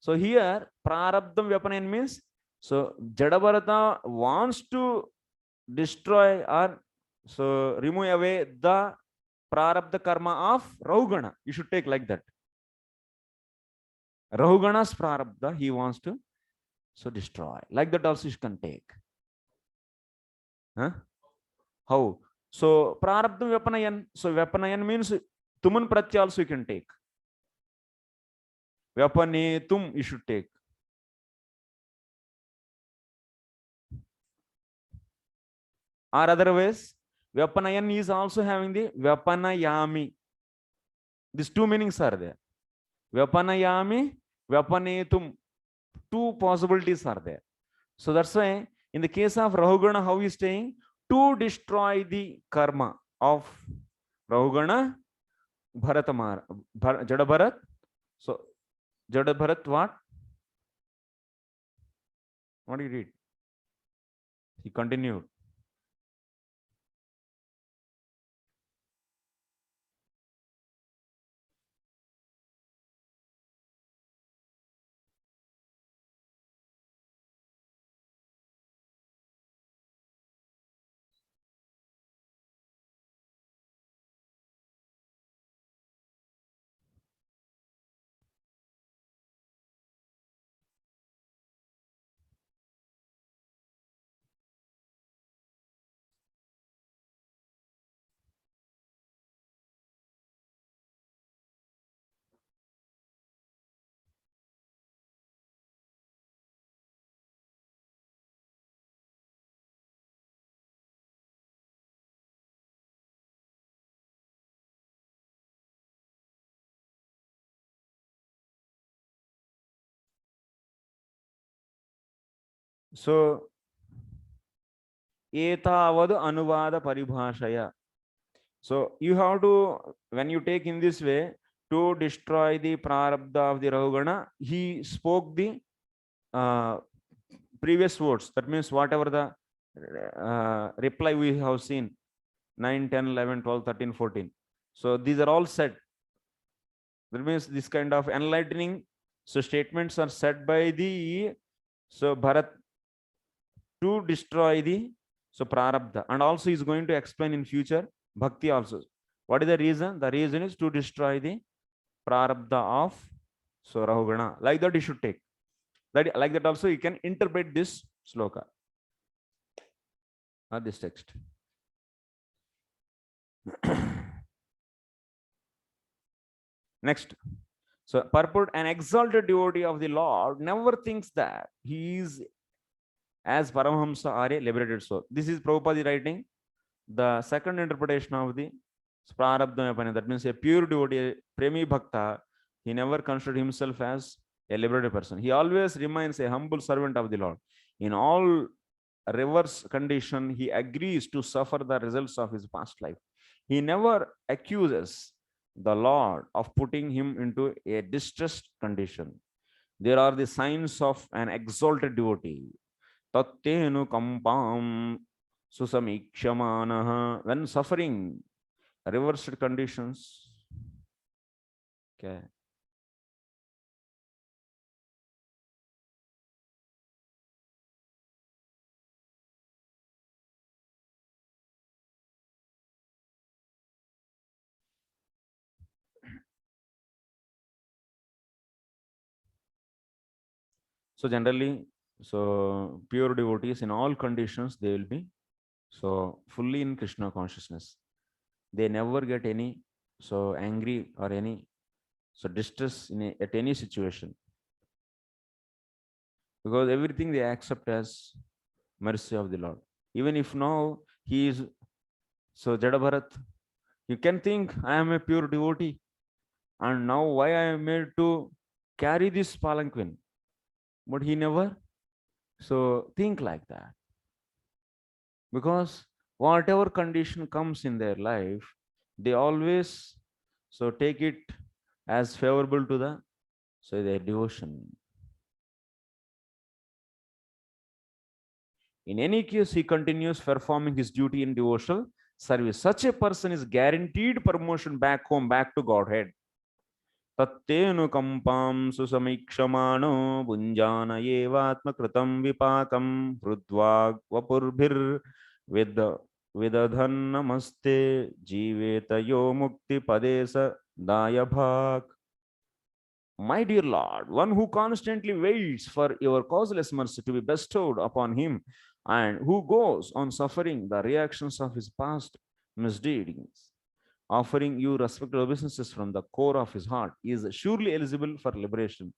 So here prarabdham vyapanayan means, so Jada Bharata wants to destroy or remove away the prarabdha karma of Rahugana. You should take like that. Rahugana's prarabdha he wants to destroy. Like that also you can take. Huh? How? So prarabdham vyapanayan. So vyapanayan means tuman pratyay also you can take. Vyapanetum you should take. Or otherwise, vyapanayan is also having the vyapanayami. These two meanings are there. Vyapanayami, vyapanetum. Two possibilities are there. So that's why in the case of Rahugana, how he is saying? To destroy the karma of Rahugana, Bharatamara, Jada Bharat. So Jada Bharat what? What do you read? He continued. So, etavad anuvada paribhashaya. So you have to, when you take in this way, to destroy the prarabdha of the Rahugana, he spoke the previous words. That means whatever the reply we have seen, 9, 10, 11, 12, 13, 14. So these are all said. That means this kind of enlightening. So statements are said by the Bharat to destroy the prarabdha, and also is going to explain in future bhakti also. What is the reason? The reason is to destroy the prarabdha of Rahugana. Like that you should take. Like that also you can interpret this sloka or this text. Next. So purport, an exalted devotee of the Lord never thinks that he is as Paramahamsa or a liberated soul. This is Prabhupada writing the second interpretation of the prarabdha. That means a pure devotee, premi bhakta, he never considered himself as a liberated person. He always remains a humble servant of the Lord. In all reverse condition, he agrees to suffer the results of his past life. He never accuses the Lord of putting him into a distressed condition. There are the signs of an exalted devotee. Tattenu kampam susamikshamaanaha. When suffering reversed conditions. Okay. So generally, so pure devotees in all conditions, they will be so fully in Krishna consciousness. They never get any so angry or any so distress in at any situation, because everything they accept as mercy of the Lord. Even if now he is so Jada Bharat, you can think I am a pure devotee, and now why I am made to carry this palanquin, but he never so think like that, because whatever condition comes in their life, they always so take it as favorable to the their devotion. In any case, he continues performing his duty in devotional service. Such a person is guaranteed promotion back home, back to Godhead. Tattenu kampam susamikshamaano bunjana yevatma kritam vipakam hrudvag vapurbhir vidadhan namaste jiveta yo mukti padesa dayabhak. My dear Lord, one who constantly waits for your causeless mercy to be bestowed upon him, and who goes on suffering the reactions of his past misdeeds, offering you respectful obeisances from the core of his heart, is surely eligible for liberation,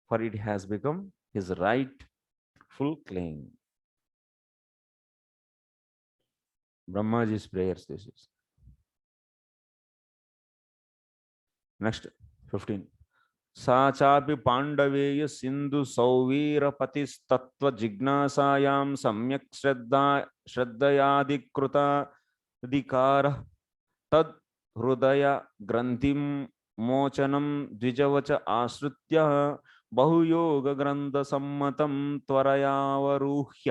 for it has become his rightful claim. Brahmaji's prayers, this is. Next, 15. सा चापि पांडवेय सिंधु सौवीरपतिस्तत्व जिज्ञासायां सम्यक् श्रद्धयाधिकृताधिकार तद हृदय ग्रंथिं मोचनं द्विजवच आश्रित्य बहुयोग ग्रंथ सम्मतं त्वरयावरुह्य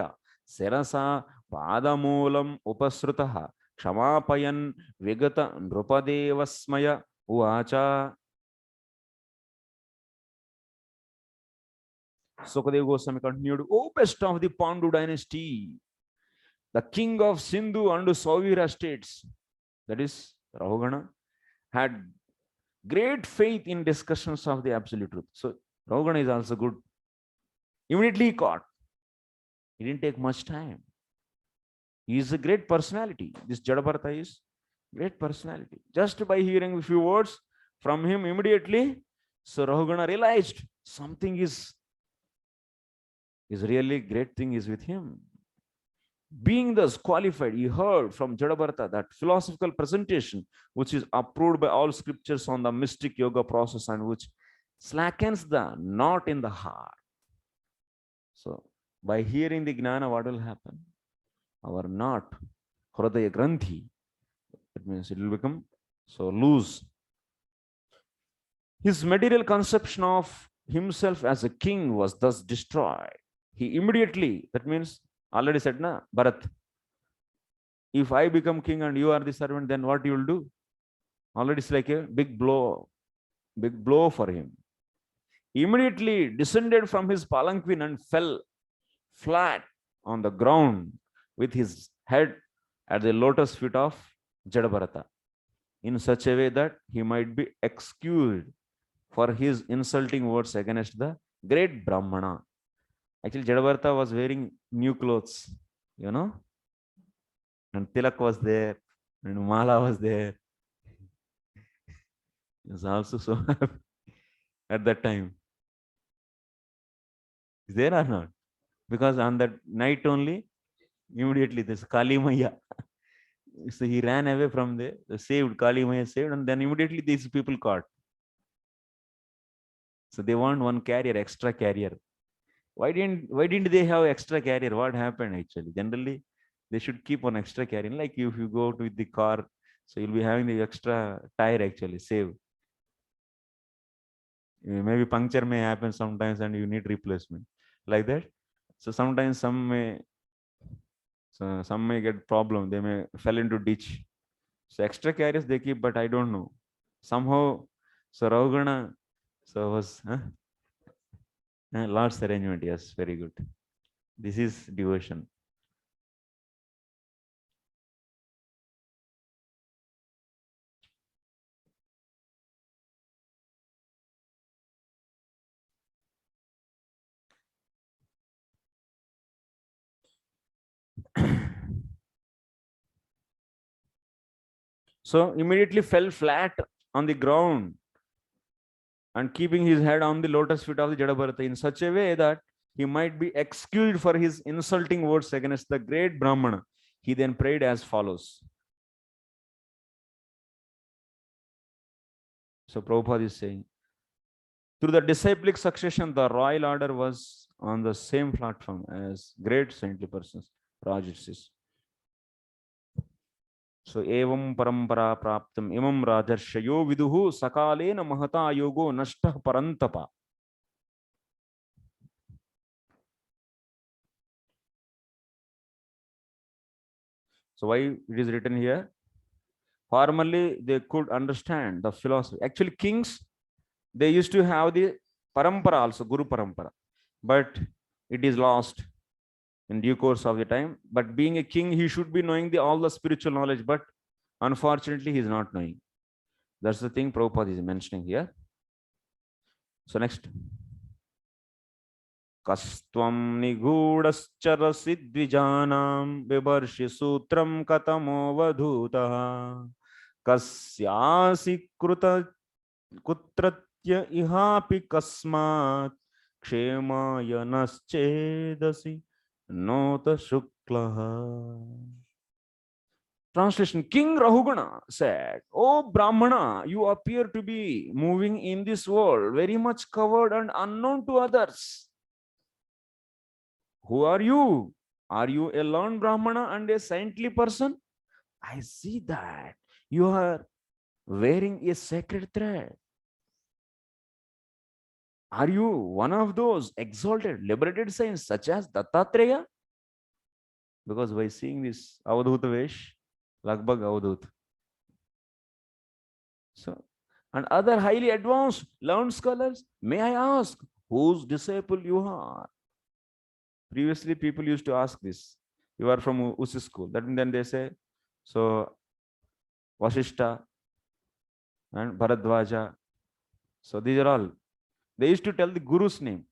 शिरसा पादमूलम् उपसृतः क्षमापयन् विगत नृपदेवस्मय उवाच. Sukadeva Goswami continued, O best of the Pandu dynasty, the king of Sindhu and Sauvira states, that is Rahugana, had great faith in discussions of the absolute truth. So Rahugana is also good. Immediately he caught. He didn't take much time. He is a great personality. This Jada Bharata is great personality. Just by hearing a few words from him immediately, so Rahugana realized something is really great thing is with him. Being thus qualified, he heard from Jada Bharata that philosophical presentation, which is approved by all scriptures on the mystic yoga process and which slackens the knot in the heart. So By hearing the gnana, what will happen? Our knot, hridaya granthi, that means it will become so loose. His material conception of himself as a king was thus destroyed. He immediately, that means already said, na, Bharat, if I become king and you are the servant, then what you will do? Already it's like a big blow for him. He immediately descended from his palanquin and fell flat on the ground with his head at the lotus feet of Jada Bharata, in such a way that he might be excused for his insulting words against the great Brahmana. Actually, Jada Bharata was wearing new clothes, you know, and Tilak was there, and Mala was there. He was also so happy at that time. Is there or not? Because on that night only, immediately this Kali Maya. So he ran away from there, saved, Kali Maya saved, and then immediately these people caught. So they want one carrier, extra carrier. Why didn't they have extra carrier? What happened actually? Generally, they should keep one extra carrier. Like if you go to the car, so you'll be having the extra tire actually, save. Maybe puncture may happen sometimes and you need replacement. Like that. So sometimes some may get problem. They may fell into ditch. So extra carriers they keep, but I don't know. Somehow, so Rahugana, so was Lord's arrangement. Yes, very good. This is devotion. So immediately fell flat on the ground and keeping his head on the lotus feet of the Jada Bharata in such a way that he might be excused for his insulting words against the great Brahmana. He then prayed as follows. So Prabhupada is saying, through the disciplic succession, the royal order was on the same platform as great saintly persons, Rajarshis. So evam parampara praptam imam rajarshayo viduhu sakalena mahata yogo nashtah parantapa. So why it is written here? Formerly, they could understand the philosophy. Actually, kings, they used to have the parampara also, Guru Parampara. But it is lost in due course of the time. But being a king, he should be knowing all the spiritual knowledge. But unfortunately, he is not knowing. That's the thing Prabhupada is mentioning here. So next. Kastvam nigudascarasi dvijanam vivarshi sutram katamo vadhutaha kasyasi kutratya ihapi kasmat kshemaya naschedasi nota shuklaha. Translation. King Rahugana said, "O Brahmana, you appear to be moving in this world, very much covered and unknown to others. Who are you? Are you a learned Brahmana and a saintly person? I see that you are wearing a sacred thread. Are you one of those exalted, liberated saints such as Dattatreya?" Because by seeing this Avadhuta Vesh, Lagbhag Avadhut. So, and other highly advanced, learned scholars, may I ask whose disciple you are? Previously, people used to ask this. You are from Usi school. Then they say, so Vasishta and Bharadwaja. So these are all. They used to tell the Guru's name.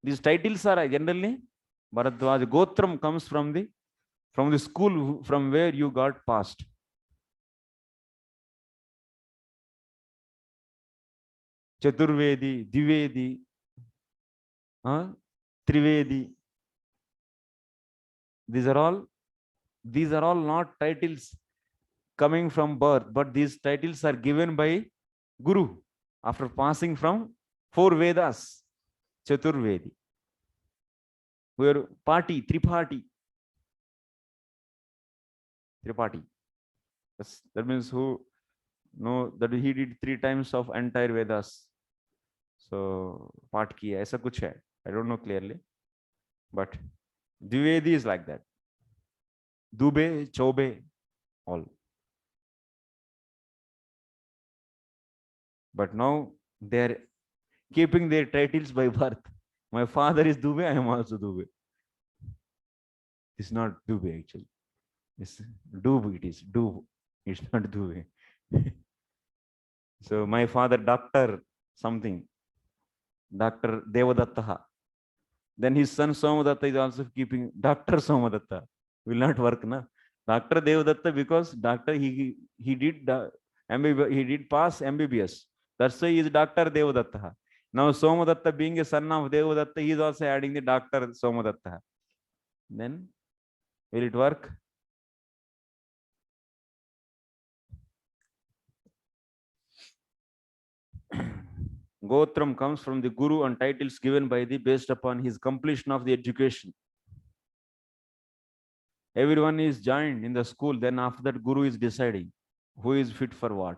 These titles are generally Bharadwaja. Gotram comes from the school from where you got passed. Chaturvedi, Divedi, Trivedi. These are all not titles coming from birth, but these titles are given by Guru after passing from 4 Vedas, Chaturvedi. Where party, Triparty. Triparty. That means who know that he did 3 times of entire Vedas. So part kiya, aisa kuch hai. I don't know clearly, but Dwivedi is like that. Dube, Chobe, all. But now they are keeping their titles by birth. My father is Dube, I am also Dube. It's not Dube actually. It's Dube, it is Dube. It's not Dube. So my father, Dr. something, Dr. Devadatta. Then his son Somadatta is also keeping Dr. Somadatta. Will not work, na? Dr. Devadatta, because doctor he did he did pass MBBS. That's why he is Dr. Devadatta. Now Somadatta, being a son of Devadatta, he is also adding the Dr. Somadatta. Then will it work? Gotram comes from the guru and titles given by the based upon his completion of the education. Everyone is joined in the school, then after that guru is deciding who is fit for what.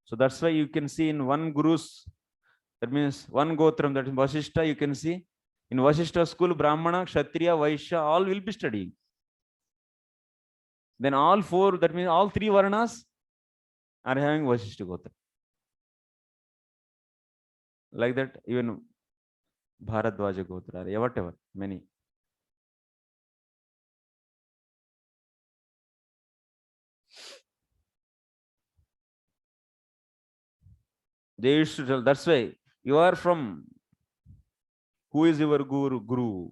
So that's why you can see in one guru's, that means one gotram, that is Vasishta, you can see in Vasishta school, Brahmana, Kshatriya, Vaishya, all will be studying. Then all 4, that means all 3 Varnas are having Vasishta Gotra. Like that, even Bharadwaja Gotra, whatever, many. They used to tell, that's why you are from, who is your guru? Guru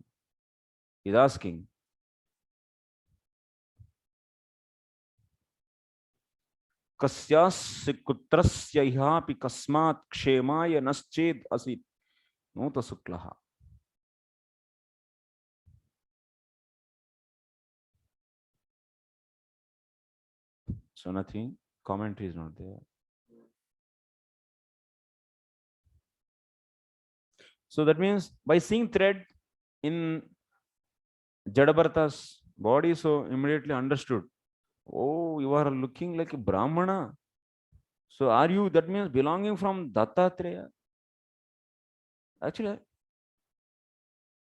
is asking. Kasyasya kutrasya ihapi kasmat kshemaya nasched asit nota suklaha. So nothing, commentary is not there. So that means by seeing thread in Jada Bharata's body, so immediately understood, oh, you are looking like a Brahmana. So are you, that means belonging from Dattatreya? Actually,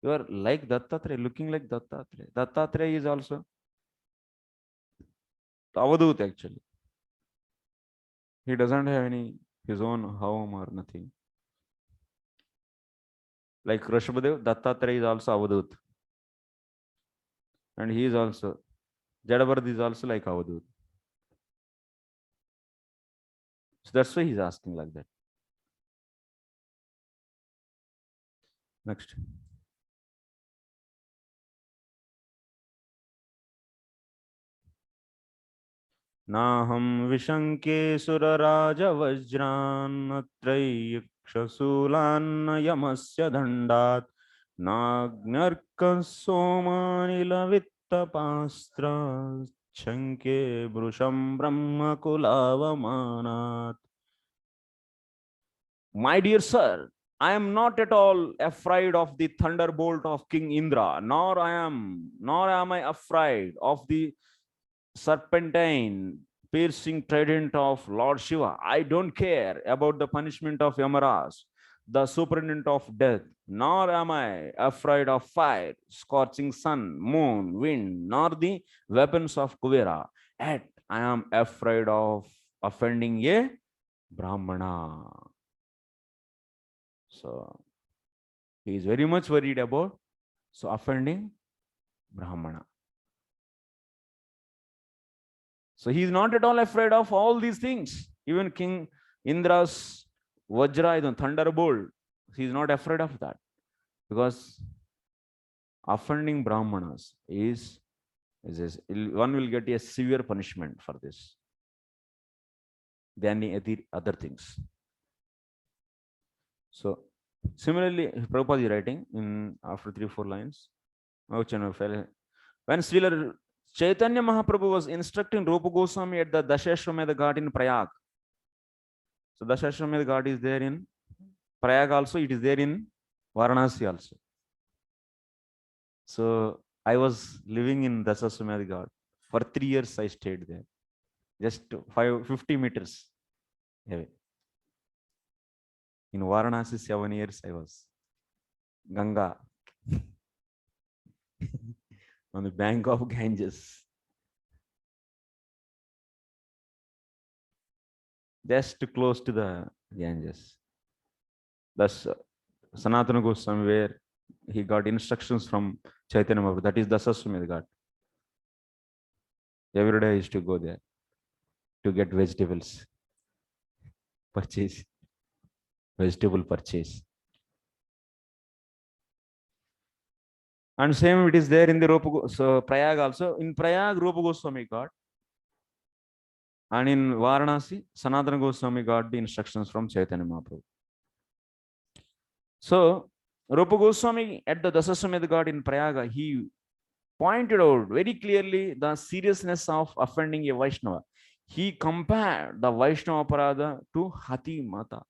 you are like Dattatreya, looking like Dattatreya. Dattatreya is also Avadut actually. He doesn't have any his own home or nothing. Like Rishabhadev, Dattatreya is also Avadut. And he is also, Jada Bharata is also like Avadut. So that's why he's asking like that. Next. Naham Vishanke Suraraja Vajran Trayikshasulan Yamasya Dhandat Nagnarka Somanila Vittapastra Chanke Brusham Brahma Kulavamanat. My dear sir, I am not at all afraid of the thunderbolt of King Indra, nor am I afraid of the serpentine piercing trident of Lord Shiva. I don't care about the punishment of Yamaraj, the superintendent of death, nor am I afraid of fire, scorching sun, moon, wind, nor the weapons of Kuvera. Yet I am afraid of offending a Brahmana. So he is very much worried about offending Brahmana. So he is not at all afraid of all these things. Even King Indra's Vajra, thunderbolt, he is not afraid of that. Because offending Brahmanas is one will get a severe punishment for this than the other things. So similarly, Prabhupada is writing in after 3-4 lines. When Srila Chaitanya Mahaprabhu was instructing Rupa Goswami at the Dashashwamedha Ghat in Prayag, So Dasashwamedh Ghat is there in Prayag also, it is there in Varanasi also. So I was living in Dasashwamedh Ghat. For 3 years I stayed there. Just 50 meters away. In Varanasi, 7 years I was. Ganga. On the bank of Ganges. Just close to the Ganges. Thus, Sanatana Goswami, where he got instructions from Chaitanya Mahaprabhu. That is Dasashwamedh Ghat. Every day I used to go there to get vegetables. Purchase. Vegetable purchase. And same it is there in the so Prayag also. In Prayag, Rupa Goswami got. And in Varanasi, Sanatana Goswami got the instructions from Chaitanya Mahaprabhu. So Rupa Goswami at the Dasashwamedh Ghat in Prayaga, he pointed out very clearly the seriousness of offending a Vaishnava. He compared the Vaishnava Parada to Hathi Mata,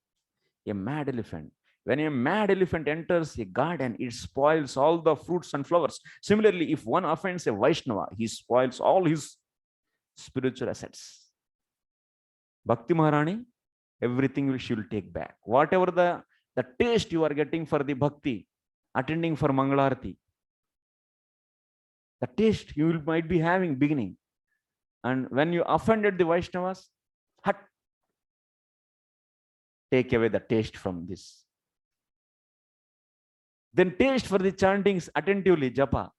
a mad elephant. When a mad elephant enters a garden, it spoils all the fruits and flowers. Similarly, if one offends a Vaishnava, he spoils all his spiritual assets. Bhakti Maharani, everything she will take back. Whatever the taste you are getting for the bhakti, attending for Mangalarti, the taste you might be having beginning. And when you offended the Vaishnavas, take away the taste from this. Then taste for the chantings attentively, japa.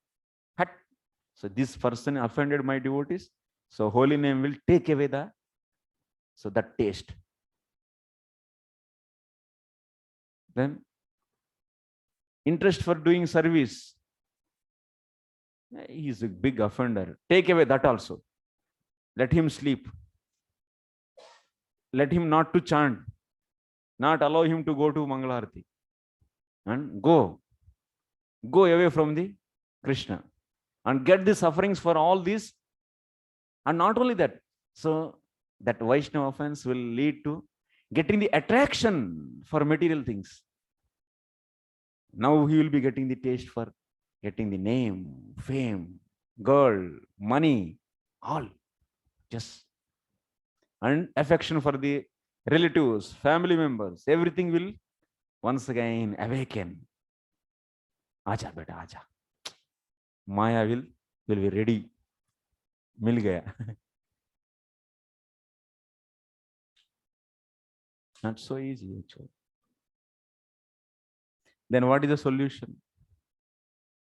So this person offended my devotees. So holy name will take away that taste. Then interest for doing service. He is a big offender. Take away that also. Let him sleep. Let him not to chant. Not allow him to go to Mangalarti. And go away from the Krishna. And get the sufferings for all this. And not only that. So that Vaishnava offense will lead to getting the attraction for material things. Now he will be getting the taste for getting the name, fame, girl, money, all. Just. And affection for the relatives, family members, everything will once again awaken. Acha beta, acha. Maya will be ready. Mil gaya. Not so easy actually. Then what is the solution?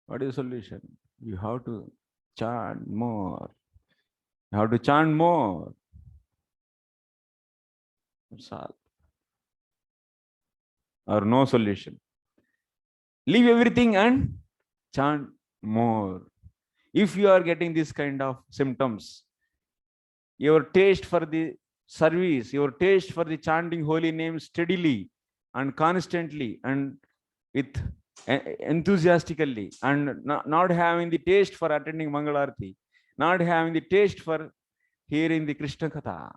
What is the solution? You have to chant more. You have to chant more. That's all. Or no solution. Leave everything and chant more. If you are getting this kind of symptoms, your taste for the service, your taste for the chanting holy names steadily and constantly and with enthusiastically, and not having the taste for attending Mangalarti, not having the taste for hearing the Krishna Katha,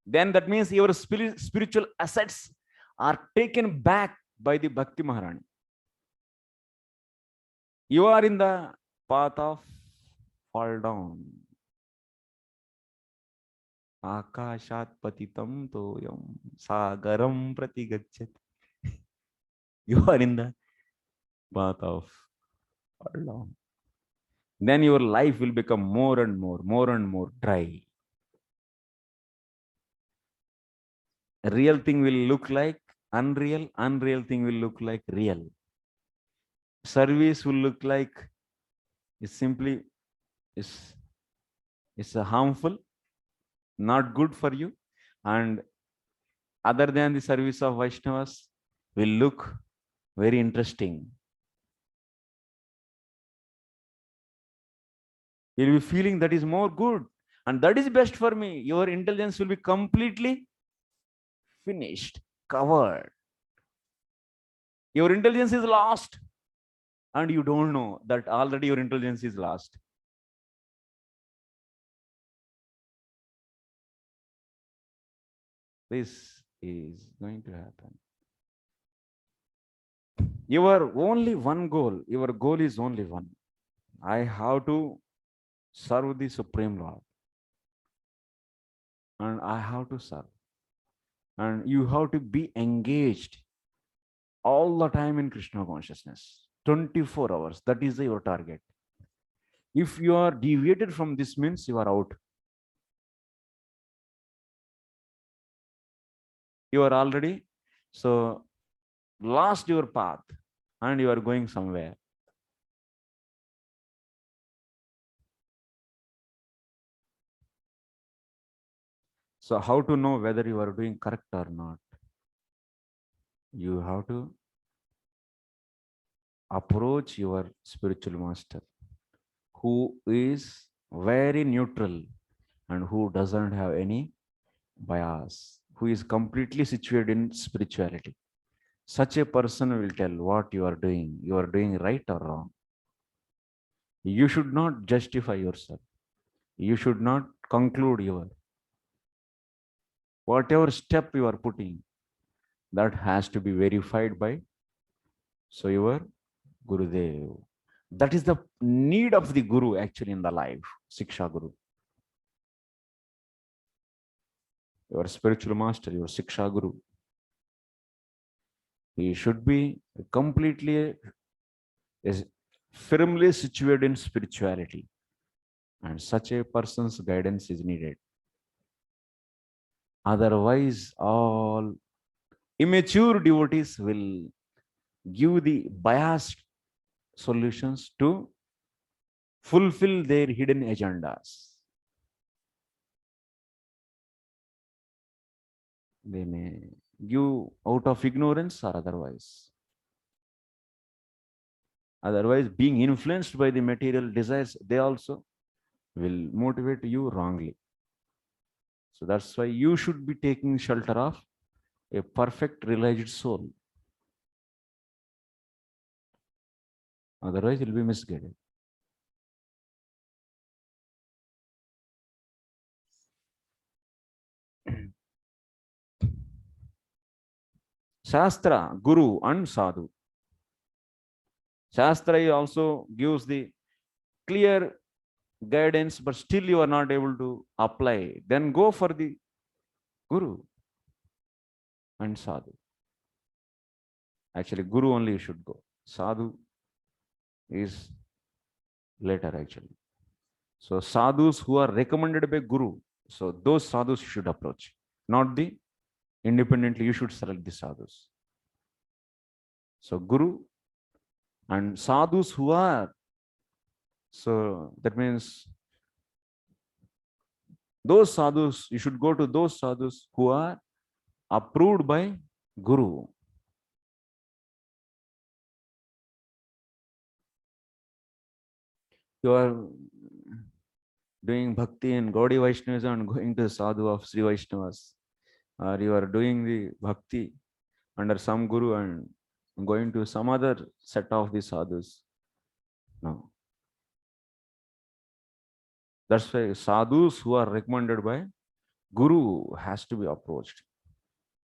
then that means your spiritual assets are taken back by the Bhakti Maharani. You are in the path of fall down. Akashat patitam toyam sagaram pratigachyati. You are in the path of fall down. Then your life will become more and more dry. A real thing will look like unreal, unreal thing will look like real. Service will look like it's simply it's harmful, not good for you, and other than the service of Vaishnavas will look very interesting. You'll be feeling that is more good and that is best for me. Your intelligence will be completely finished, covered. Your intelligence is lost and you don't know that already your intelligence is lost. This is going to happen. Your only one goal, your goal is only one. I have to serve the Supreme Lord. And I have to serve. And you have to be engaged all the time in Krishna consciousness. 24 hours. That is your target. If you are deviated from this, means you are out. You are already lost your path and you are going somewhere. So how to know whether you are doing correct or not? You have to approach your spiritual master, who is very neutral and who doesn't have any bias, who is completely situated in spirituality. Such a person will tell what you are doing. You are doing right or wrong. You should not justify yourself. You should not conclude your whatever step you are putting, that has to be verified by your Gurudev. That is the need of the Guru actually in the life, Siksha Guru. Your spiritual master, your Siksha Guru. He should be completely is firmly situated in spirituality. And such a person's guidance is needed. Otherwise, all immature devotees will give the biased solutions to fulfill their hidden agendas. They may give out of ignorance or otherwise. Otherwise, being influenced by the material desires, they also will motivate you wrongly. So that's why you should be taking shelter of a perfect realized soul. Otherwise, you'll be misguided. Shastra, Guru, and Sadhu. Shastra also gives the clear guidance, but still you are not able to apply. Then go for the Guru and Sadhu. Actually, Guru only you should go. Sadhu is later actually. So sadhus who are recommended by Guru, so those sadhus you should approach, not the independently you should select the sadhus. So Guru and sadhus who are, so that means those sadhus, you should go to those sadhus who are approved by Guru. You are doing bhakti in Gaudiya Vaishnavism and going to sadhu of Sri Vaishnavas, or you are doing the bhakti under some guru and going to some other set of the sadhus. No. That's why sadhus who are recommended by Guru has to be approached.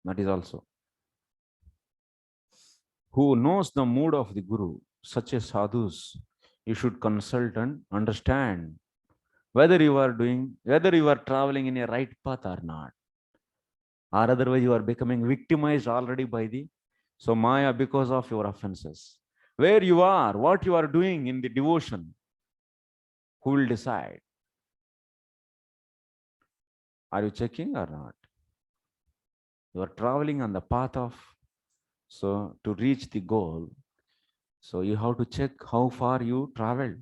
That is also. Who knows the mood of the Guru, such as sadhus, you should consult and understand whether you are traveling in a right path or not. Or otherwise you are becoming victimized already by the Maya because of your offenses. Where you are, what you are doing in the devotion, who will decide? Are you checking or not? You are traveling on the path of, to reach the goal. So you have to check how far you traveled.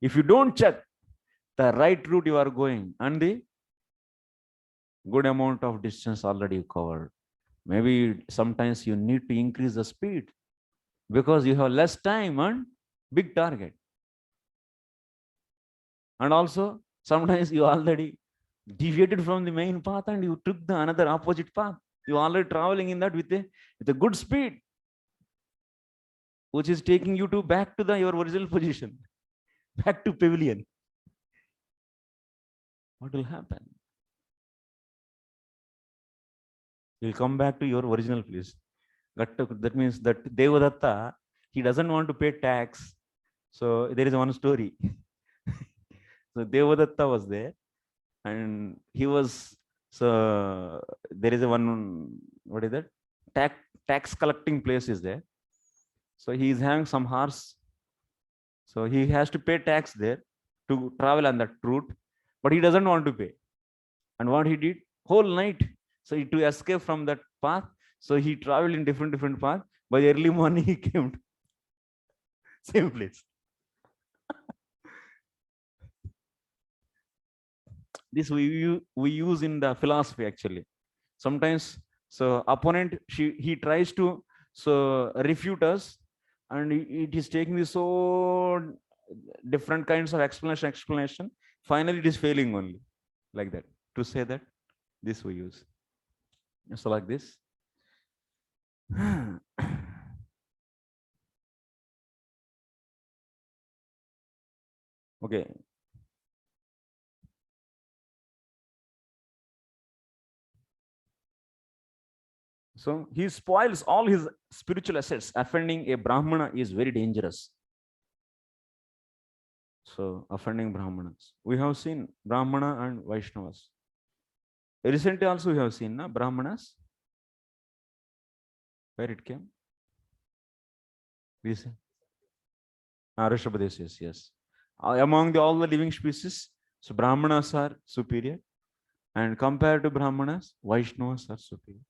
If you don't check the right route you are going and the good amount of distance already covered, maybe sometimes you need to increase the speed because you have less time and big target. And also sometimes you already deviated from the main path and you took the another opposite path. You are already traveling in that with a good speed, which is taking you to back to your original position, back to pavilion. What will happen? You'll come back to your original place. That means that Devadatta, he doesn't want to pay tax. So there is one story. So Devadatta was there, and he was, so there is a one, what is that? Tax collecting place is there. So he is having some horse. So he has to pay tax there to travel on that route, but he doesn't want to pay. And what he did whole night, so to escape from that path, so he traveled in different path. By early morning, he came to same place. This we use in the philosophy actually. Sometimes, so opponent, he tries to so refute us, and it is taking this so different kinds of explanation. Finally, it is failing only, like that. To say that, this we use. So like this. Okay. So he spoils all his spiritual assets. Offending a Brahmana is very dangerous. So offending Brahmanas. We have seen Brahmana and Vaishnavas. Recently also we have seen Brahmanas. Where it came? This Rishabhadesis, yes. Among all the living species, so Brahmanas are superior, and compared to Brahmanas, Vaishnavas are superior.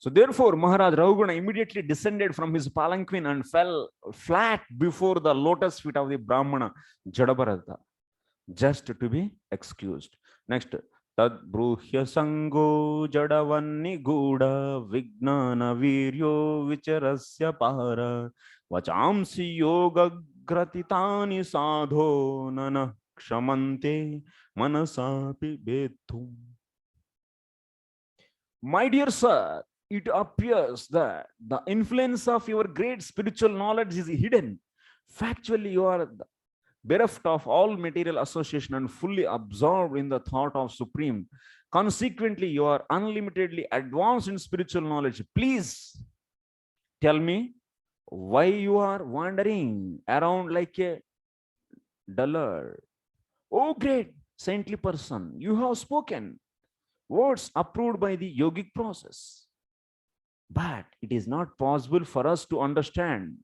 So therefore, Maharaja Rahugana immediately descended from his palanquin and fell flat before the lotus feet of the Brahmana Jada Bharata, just to be excused. Next, Tad Bruhya Sango Jadavanni Guda Vignana Viryo Vicharasya Para Vachamsi Yoga Gratitani Sadho Nana Kshamante Manasapi Betum. My dear sir, it appears that the influence of your great spiritual knowledge is hidden. Factually, you are bereft of all material association and fully absorbed in the thought of Supreme. Consequently, you are unlimitedly advanced in spiritual knowledge. Please tell me why you are wandering around like a dullard. Oh, great saintly person, you have spoken words approved by the yogic process. But it is not possible for us to understand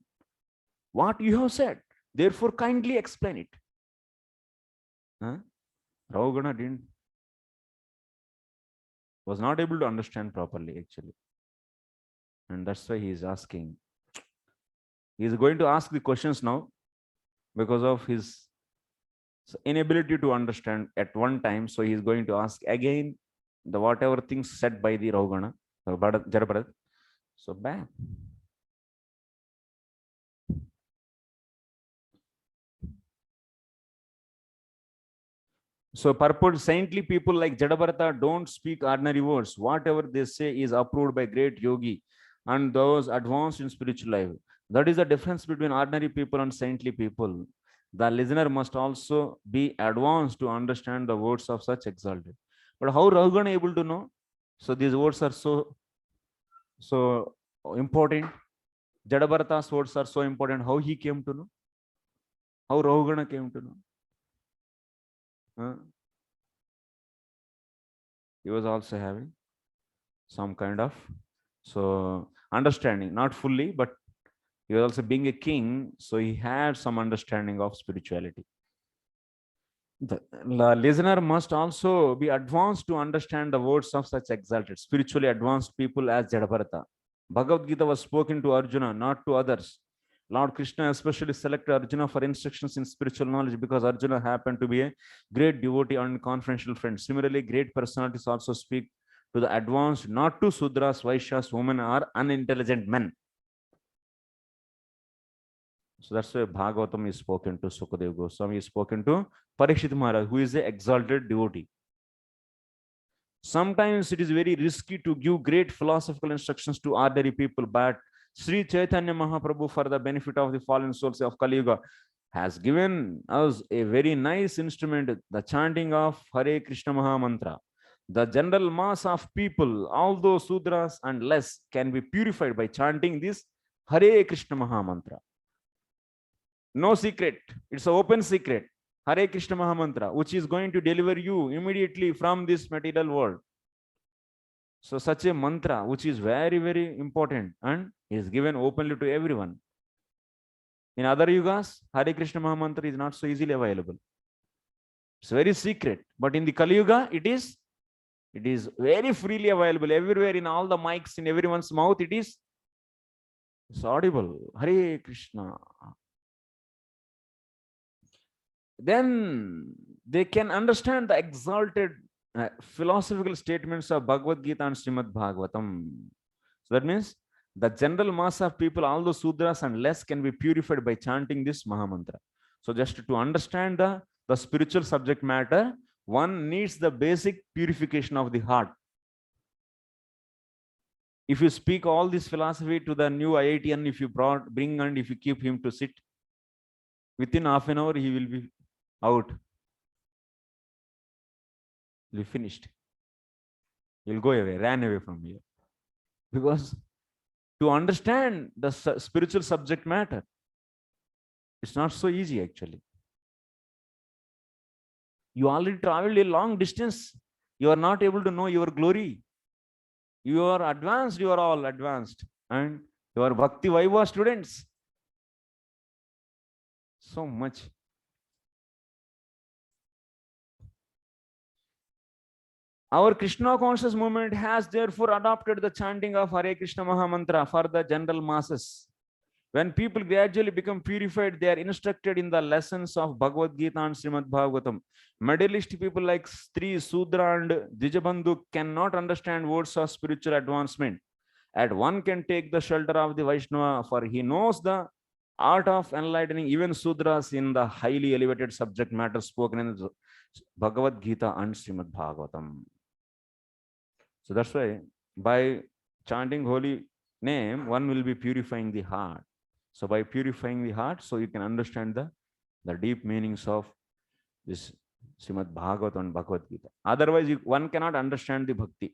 what you have said. Therefore, kindly explain it. Rahugana was not able to understand properly, actually. And that's why he is asking. He is going to ask the questions now because of his inability to understand at one time. So he is going to ask again the whatever things said by the Rahugana, Jada Bharata. So bad. So purport, saintly people like Jada Bharata don't speak ordinary words. Whatever they say is approved by great yogi and those advanced in spiritual life. That is the difference between ordinary people and saintly people. The listener must also be advanced to understand the words of such exalted. But how Rahugana able to know? So these words are so important. Jada Bharata's words are so important. How he came to know? How Rahugana came to know? He was also having some kind of understanding, not fully, but he was also being a king, so he had some understanding of spirituality. The listener must also be advanced to understand the words of such exalted, spiritually advanced people as Jada Bharata. Bhagavad Gita was spoken to Arjuna, not to others. Lord Krishna especially selected Arjuna for instructions in spiritual knowledge because Arjuna happened to be a great devotee and confidential friend. Similarly, great personalities also speak to the advanced, not to Sudras, Vaishyas, women, or unintelligent men. So that's why Bhagavatam is spoken to Sukadeva Goswami, is spoken to Parikshit Maharaj, who is an exalted devotee. Sometimes it is very risky to give great philosophical instructions to ordinary people, but Sri Chaitanya Mahaprabhu, for the benefit of the fallen souls of Kali Yuga, has given us a very nice instrument, the chanting of Hare Krishna Maha Mantra. The general mass of people, although Sudras and less, can be purified by chanting this Hare Krishna Maha Mantra. No secret, it's an open secret. Hare Krishna Maha Mantra, which is going to deliver you immediately from this material world. So such a mantra, which is very, very important and is given openly to everyone. In other yugas, Hare Krishna Maha Mantra is not so easily available. It's very secret. But in the Kali Yuga, it is very freely available everywhere, in all the mics, in everyone's mouth. It's audible. Hare Krishna. Then they can understand the exalted philosophical statements of Bhagavad Gita and Srimad Bhagavatam. So that means the general mass of people, all the Sudras and less, can be purified by chanting this Mahamantra. So just to understand the spiritual subject matter, one needs the basic purification of the heart. If you speak all this philosophy to the new IITian, if you bring and if you keep him to sit, within half an hour he will be out. He'll be finished. He'll go away, ran away from here. Because to understand the spiritual subject matter, it's not so easy actually. You already traveled a long distance. You are not able to know your glory. You are advanced, you are all advanced. And you are Bhakti Vaibhava students. So much. Our Krishna conscious movement has therefore adopted the chanting of Hare Krishna Maha Mantra for the general masses. When people gradually become purified, they are instructed in the lessons of Bhagavad Gita and Srimad Bhagavatam. Materialist people like Sri, Sudra and Dijabandhu cannot understand words of spiritual advancement. And one can take the shelter of the Vaisnava, for he knows the art of enlightening even Sudras in the highly elevated subject matter spoken in the Bhagavad Gita and Srimad Bhagavatam. So that's why by chanting holy name, one will be purifying the heart. So by purifying the heart, so you can understand the deep meanings of this Srimad Bhagavatam and Bhagavad Gita. Otherwise, one cannot understand the bhakti.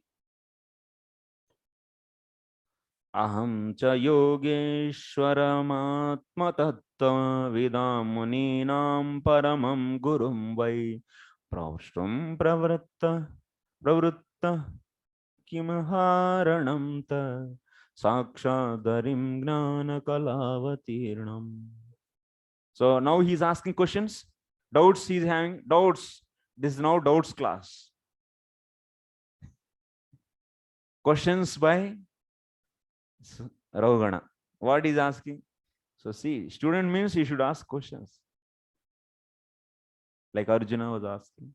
Aham cha yogeshwaramatma tattva vidam muninam paramam gurum vai pravashtum pravritta kimharanam ta sakshadarim gnana kalavatirnam. So now he's asking questions, doubts, he's having doubts. This is now doubts class. Questions by Rahugana. What is asking? So see, student means he should ask questions. Like Arjuna was asking,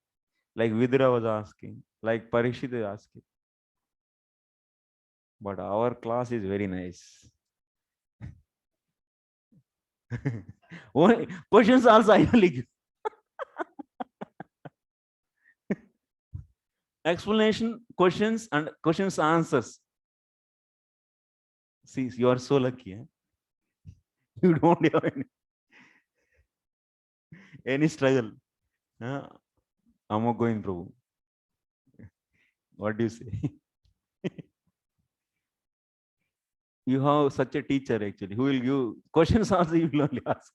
like Vidura was asking, like Parikshit is asking. But our class is very nice. Questions also I only give. Explanation, questions, and questions answers. See, you are so lucky. Eh? You don't have any struggle. I'm not going, Prabhu. What do you say? You have such a teacher actually who will give questions also you will only ask.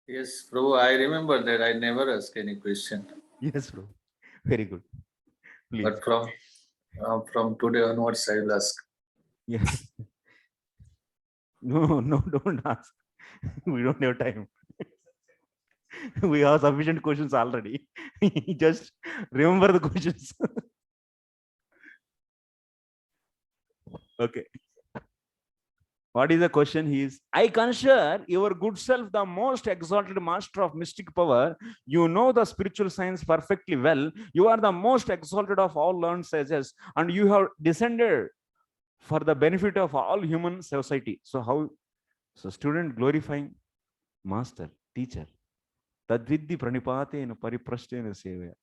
Yes, Prabhu, I remember that I never ask any question. Yes, Prabhu. Very good. Please. But from today onwards, I will ask. Yes. No, don't ask. We don't have time. We have sufficient questions already. Just remember the questions. Okay. What is the question? He is, I consider your good self the most exalted master of mystic power. You know the spiritual science perfectly well. You are the most exalted of all learned sages, and you have descended for the benefit of all human society. So how? So student glorifying master, teacher. Tadvidhi pranipate in pariprasthena sevaya.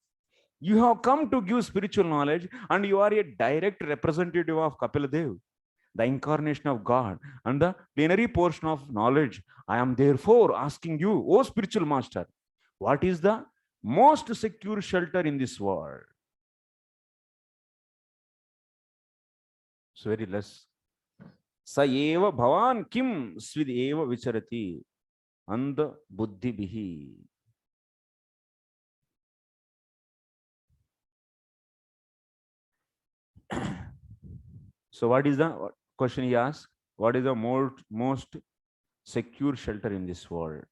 You have come to give spiritual knowledge, and you are a direct representative of Kapila Dev, the incarnation of God, and the plenary portion of knowledge. I am therefore asking you, O spiritual master, what is the most secure shelter in this world? So very less. Sa eva bhavan kim svid eva vicharati and buddhi bihi. So what is the question he asked? What is the most secure shelter in this world?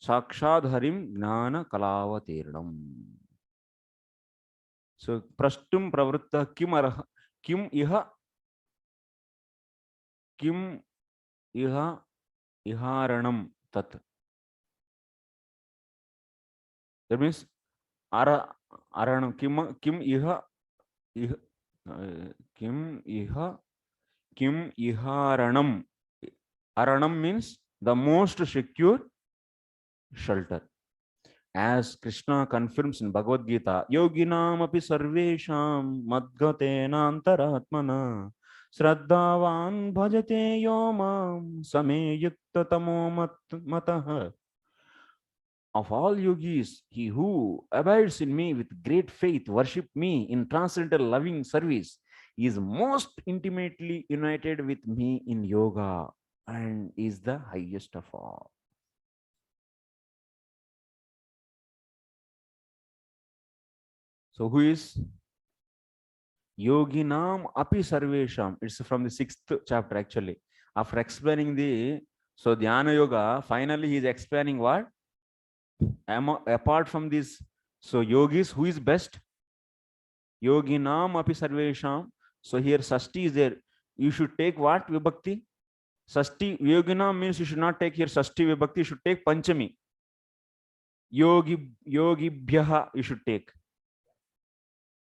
Sakshad harim gnana kalavatirnam. So prashtum pravritta kim iha iharanam tat. That means aranam kim iha kim iharanam. Aranam means the most secure shelter. As Krishna confirms in Bhagavad Gita, yoginam api sarvesham madgatena antaratmana Shraddhavan bhajate yomam same yukta tamo matah. Of all yogis, he who abides in me with great faith, worship me in transcendental loving service, is most intimately united with me in yoga and is the highest of all. So who is Yoginam api sarvesham? It's from the 6th chapter actually. After explaining the Dhyana Yoga, finally he is explaining what? Apart from this, so yogis, who is best? Yoginam api sarvesham. So here Sasti is there. You should take what Vibhakti? Sasti, Yoginam means you should not take here Sasti Vibhakti, you should take Panchami. Yogi bhyaha you should take.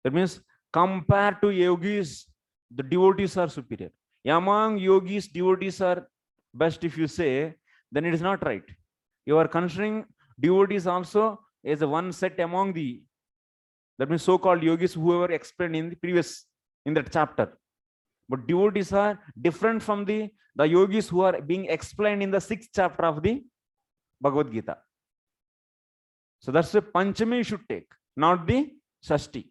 That means compared to yogis, the devotees are superior. Among yogis, devotees are best if you say, then it is not right. You are considering devotees also as a one set among the, that means so-called yogis who were explained in the previous, in that chapter. But devotees are different from the yogis who are being explained in the 6th chapter of the Bhagavad Gita. So that's a Panchami you should take, not the Shashti.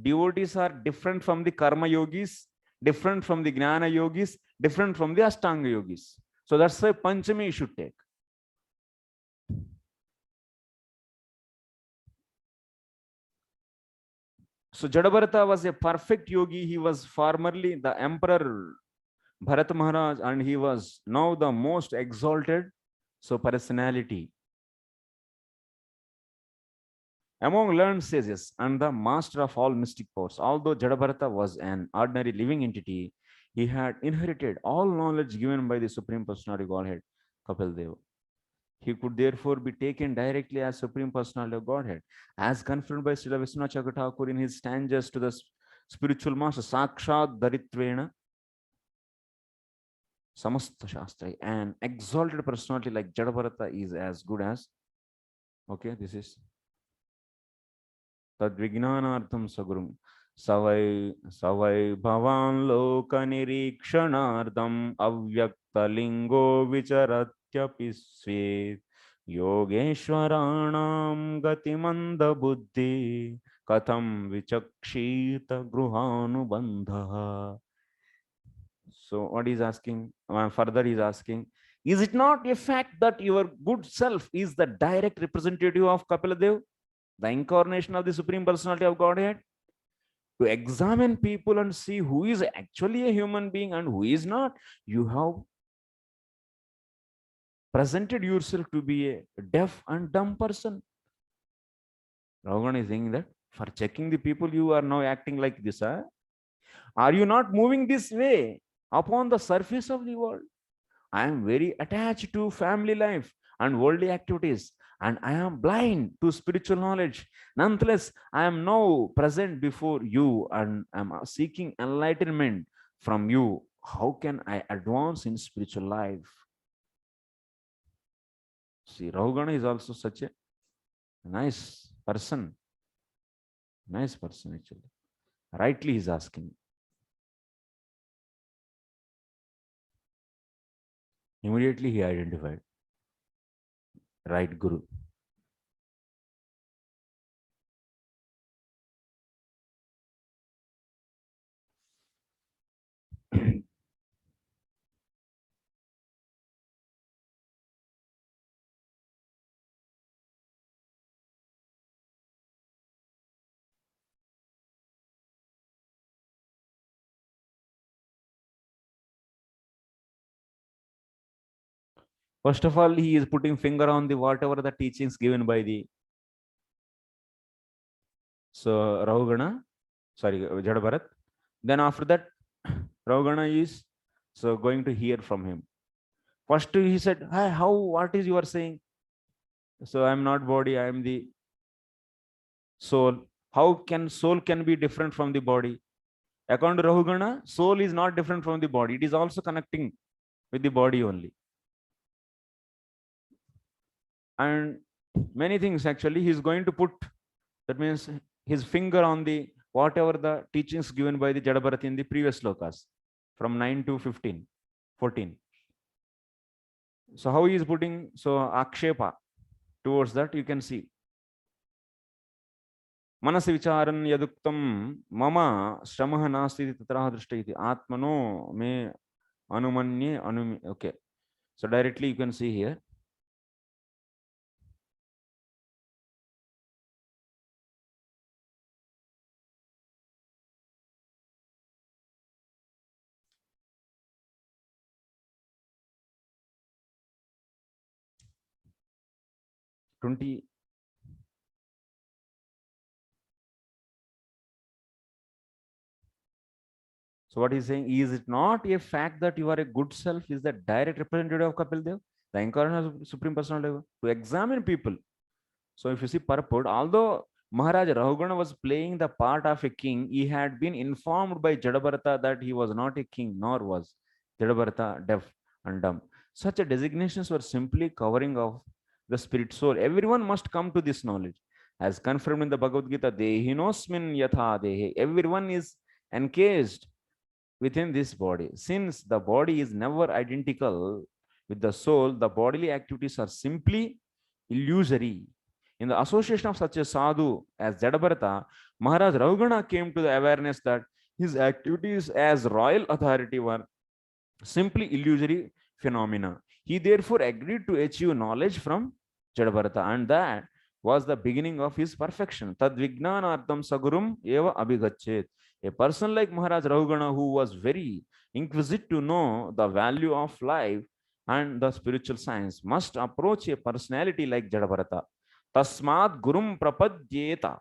Devotees are different from the karma yogis, different from the gnana yogis, different from the ashtanga yogis. So that's why Panchami you should take. So Jada Bharata was a perfect yogi. He was formerly the emperor Bharat Maharaj, and he was now the most exalted personality among learned sages and the master of all mystic powers. Although Jada Bharata was an ordinary living entity, he had inherited all knowledge given by the Supreme Personality of Godhead, Kapil Deva. He could therefore be taken directly as Supreme Personality of Godhead, as confirmed by Srila Vishnu Chakra in his stanzas to the spiritual master, Sakshat Daritvena Samasta Shastra. An exalted personality like Jada Bharata is as good as, okay, this is Tadvignanartham Sagurum. Savai Bhavan Loka Nirikshanaardam Avyaktalingo Vicharatyapi Svet Yogeshwaranam Gatimanda Buddhi Katham Vichakshita Gruhanubandha. So what is asking, further is asking, is it not a fact that your good self is the direct representative of Kapila Dev, the incarnation of the Supreme Personality of Godhead? To examine people and see who is actually a human being and who is not, you have presented yourself to be a deaf and dumb person. Rahugana is saying that for checking the people, you are now acting like this. Huh? Are you not moving this way upon the surface of the world? I am very attached to family life and worldly activities, and I am blind to spiritual knowledge. Nonetheless, I am now present before you and I am seeking enlightenment from you. How can I advance in spiritual life? See, Rahugana is also such a nice person. Nice person, actually. Rightly he's asking. Immediately he identified. Right, Guru. First of all, he is putting finger on the whatever the teachings given by the Rahugana, sorry, Jada Bharat. Then after that, Rahugana is going to hear from him. First he said, "Hi, how? What is you are saying? So I am not body. I am the soul. How can soul can be different from the body? According to Rahugana, soul is not different from the body. It is also connecting with the body only. And many things actually he is going to put, that means his finger on the whatever the teachings given by the Jada Bharata in the previous slokas from 9 to 15, 14. So how he is putting akshepa towards that, you can see. Manasi vicharan yaduktam mama shramah nasti tatraha drishta iti atmano me anumanye anumi. Okay. So directly you can see here. So what he's saying, is it not a fact that you are a good self is the direct representative of Kapil Dev, the incarnate of Supreme Personality, to examine people. So if you see purport, although Maharaja Rahugana was playing the part of a king, he had been informed by Jada Bharata that he was not a king, nor was Jada Bharata deaf and dumb. Such a designations were simply covering of the spirit soul. Everyone must come to this knowledge. As confirmed in the Bhagavad Gita, Dehinosmin yatha dehe. Everyone is encased within this body. Since the body is never identical with the soul, the bodily activities are simply illusory. In the association of such a sadhu as Jada Bharata, Maharaj Rahugana came to the awareness that his activities as royal authority were simply illusory phenomena. He therefore agreed to achieve knowledge from Jada Bharata, and that was the beginning of his perfection. Tad Vijnanartham Sagurum eva abhigachet. A person like Maharaj Rahugana, who was very inquisitive to know the value of life and the spiritual science, must approach a personality like Jada Bharata. Tasmat Gurum Prapadyeta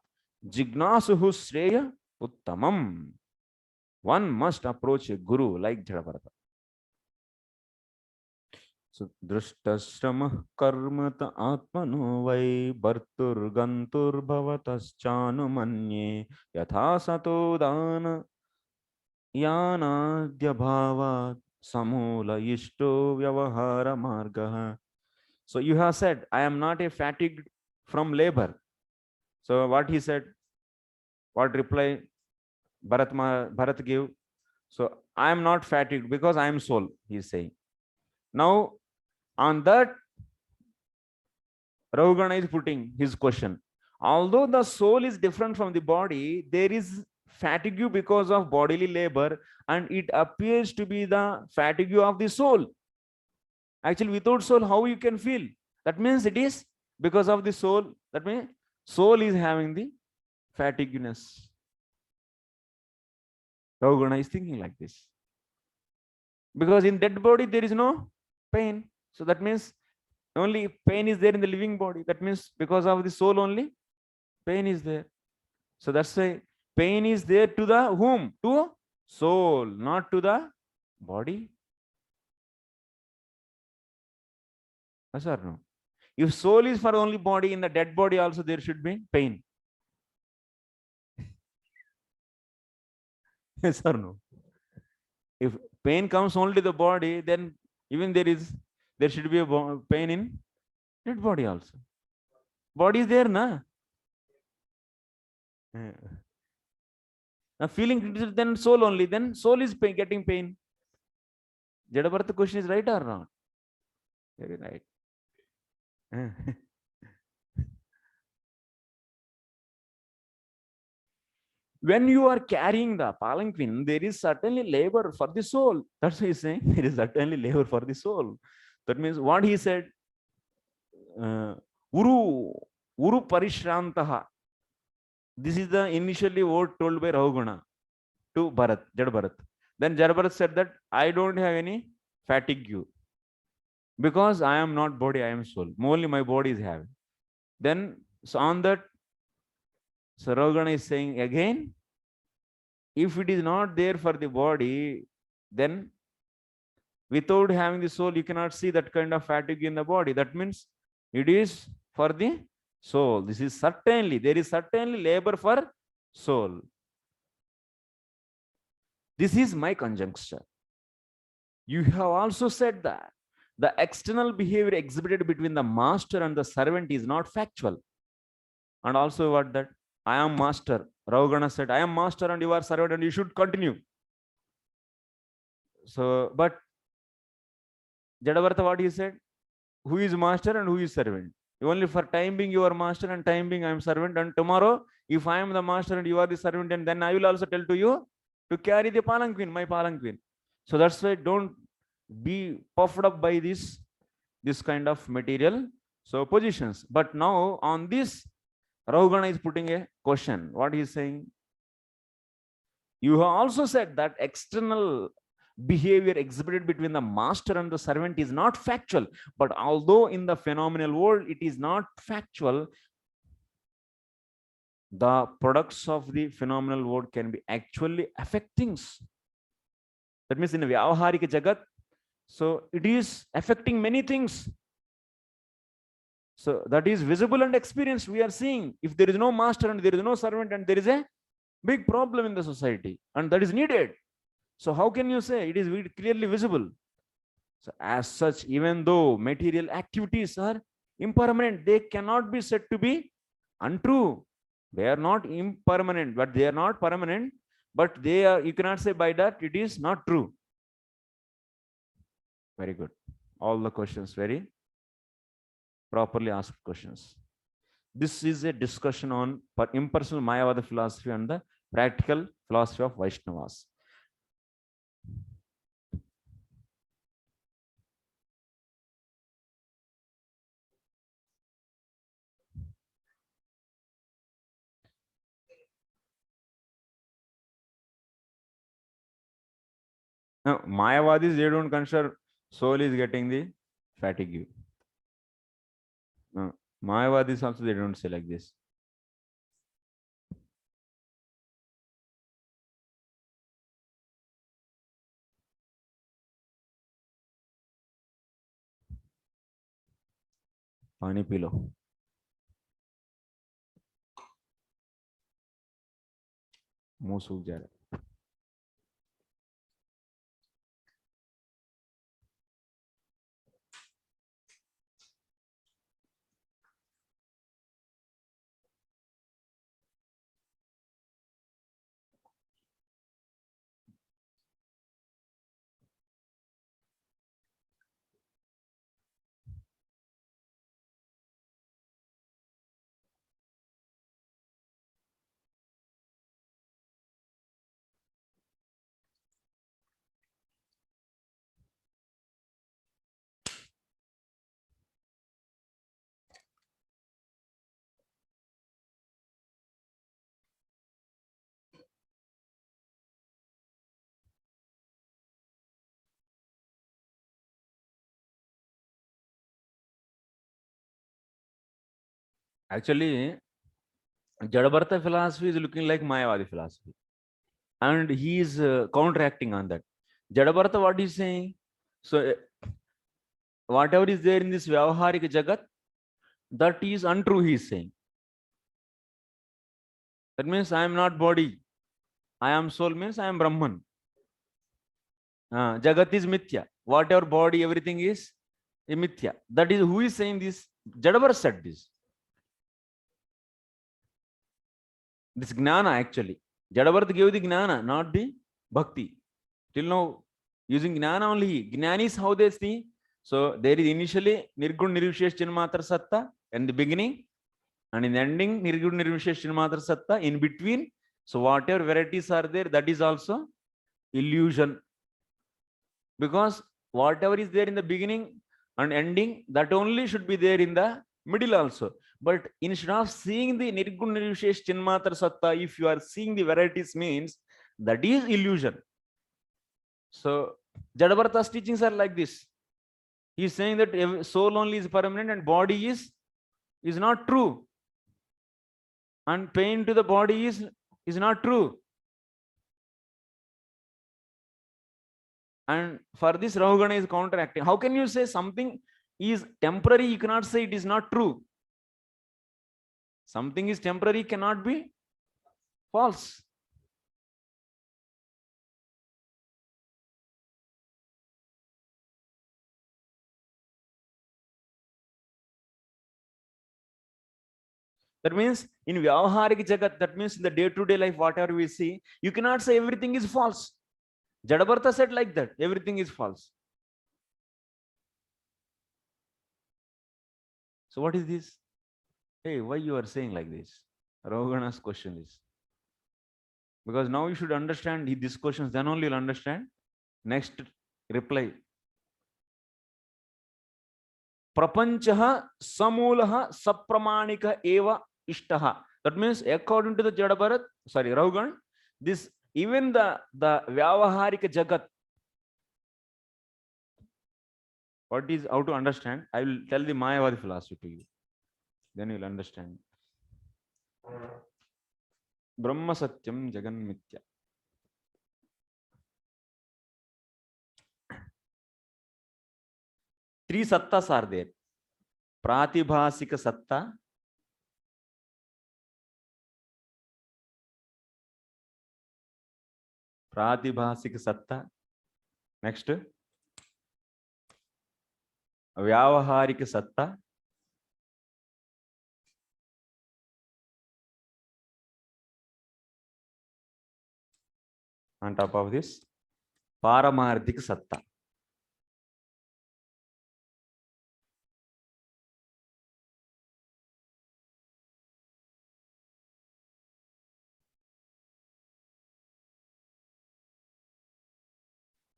Jignasuhu Sreya Uttamam. One must approach a guru like Jada Bharata. So drushtashramah karmata atmano vai bhartur gantur bhavataschanumanye yatha sato dana yanadya bhava samula ishto vyavahara margaha. So you have said, I am not a fatigued from labor. So what he said, what reply Bharat gave? So I am not fatigued because I am soul, he is saying. Now on that, Rahugana is putting his question. Although the soul is different from the body, there is fatigue because of bodily labor, and it appears to be the fatigue of the soul. Actually, without soul, how you can feel? That means it is because of the soul. That means soul is having the fatigueness. Rahugana is thinking like this. Because in dead body, there is no pain. So that means only pain is there in the living body. That means because of the soul only, pain is there. So that's why pain is there to the whom? To soul, not to the body. Yes or no? If soul is for only body, in the dead body also there should be pain. Yes or no? If pain comes only to the body, then even there should be a pain in dead body also. Body is there, na? Now feeling criticism, then soul only, then soul is pain, getting pain. Jada Bharata question is right or not? Very right. When you are carrying the palanquin, there is certainly labor for the soul. That's what he's saying. There is certainly labor for the soul. That means what he said, Uru Parishrantaha. This is the initially word told by Rahugana to Bharat, Jada Bharat. Then Jada Bharat said that I don't have any fatigue because I am not body, I am soul. Only my body is having. Then so on that, so Rahugana is saying again, if it is not there for the body, then without having the soul, you cannot see that kind of fatigue in the body. That means it is for the soul. This is certainly, there is certainly labor for soul. This is my conjecture. You have also said that the external behavior exhibited between the master and the servant is not factual. And also what that? I am master. Rahugana said, I am master and you are servant and you should continue. So, but Jada Bharata, what he said? Who is master and who is servant? Only for time being you are master and time being I am servant. And tomorrow, if I am the master and you are the servant, and then I will also tell to you to carry the palanquin, my palanquin. So that's why don't be puffed up by this kind of material so positions. But now on this, Rahugana is putting a question. What he is saying? You have also said that external behavior exhibited between the master and the servant is not factual. But although in the phenomenal world it is not factual, the products of the phenomenal world can be actually affect things. That means in a Vyavaharika Jagat, so it is affecting many things. So that is visible and experienced. We are seeing if there is no master and there is no servant and there is a big problem in the society and that is needed. So how can you say it is clearly visible? So as such, even though material activities are impermanent, they cannot be said to be untrue. They are not impermanent, but they are not permanent. But they are, you cannot say by that it is not true. Very good. All the questions very properly asked questions. This is a discussion on impersonal Mayavada philosophy and the practical philosophy of Vaishnavas. Now, Mayavadis, they don't consider soul is getting the fatigue. No, Mayavadis also, they don't say like this. पानी P low. मुंह सूख जा रहा है. Actually, Jada Bharata philosophy is looking like Mayavadi philosophy. And he is counteracting on that. Jada Bharata, what is saying? So, whatever is there in this Vyavaharika Jagat, that is untrue, he is saying. That means I am not body. I am soul means I am Brahman. Jagat is Mithya. Whatever body, everything is a Mithya. That is who is saying this? Jada Bharata said this. This gnana actually. Jada Bharata gave the gnana, not the bhakti. Till now, using gnana only. Gnana is how they see. So there is initially Nirgun Nirvishesh Chinmatra Satta in the beginning, and in the ending Nirgun Nirvishesh Chinmatra Satta in between. So whatever varieties are there, that is also illusion. Because whatever is there in the beginning and ending, that only should be there in the middle also. But instead of seeing the Nirgun Nirvishesh Chinmatra Satta, if you are seeing the varieties, means that is illusion. So Jada Bharata's teachings are like this. He is saying that soul only is permanent and body is not true. And pain to the body is not true. And for this, Rahugana is counteracting. How can you say something is temporary? You cannot say it is not true. Something is temporary cannot be false. That means in Vyavaharik Jagat, that means in the day-to-day life, whatever we see, you cannot say everything is false. Jada Bharata said like that, everything is false. So what is this? Hey, why you are saying like this? Rahugana's question is. Because now you should understand these questions, then only you'll understand. Next reply. Prapanchaha samulaha sapramanika eva ishtaha. That means according to the Jada Bharat, Rahugana, this even the Vyavaharika Jagat. What is how to understand? I will tell the Mayavadi philosophy to you. Then you will understand. Brahma Satyam Jagan Mithya. Three sattas are there. Pratibhasika satta, Pratibhasika satta. Next, Vyavaharika satta. On top of this, Paramarthika satta.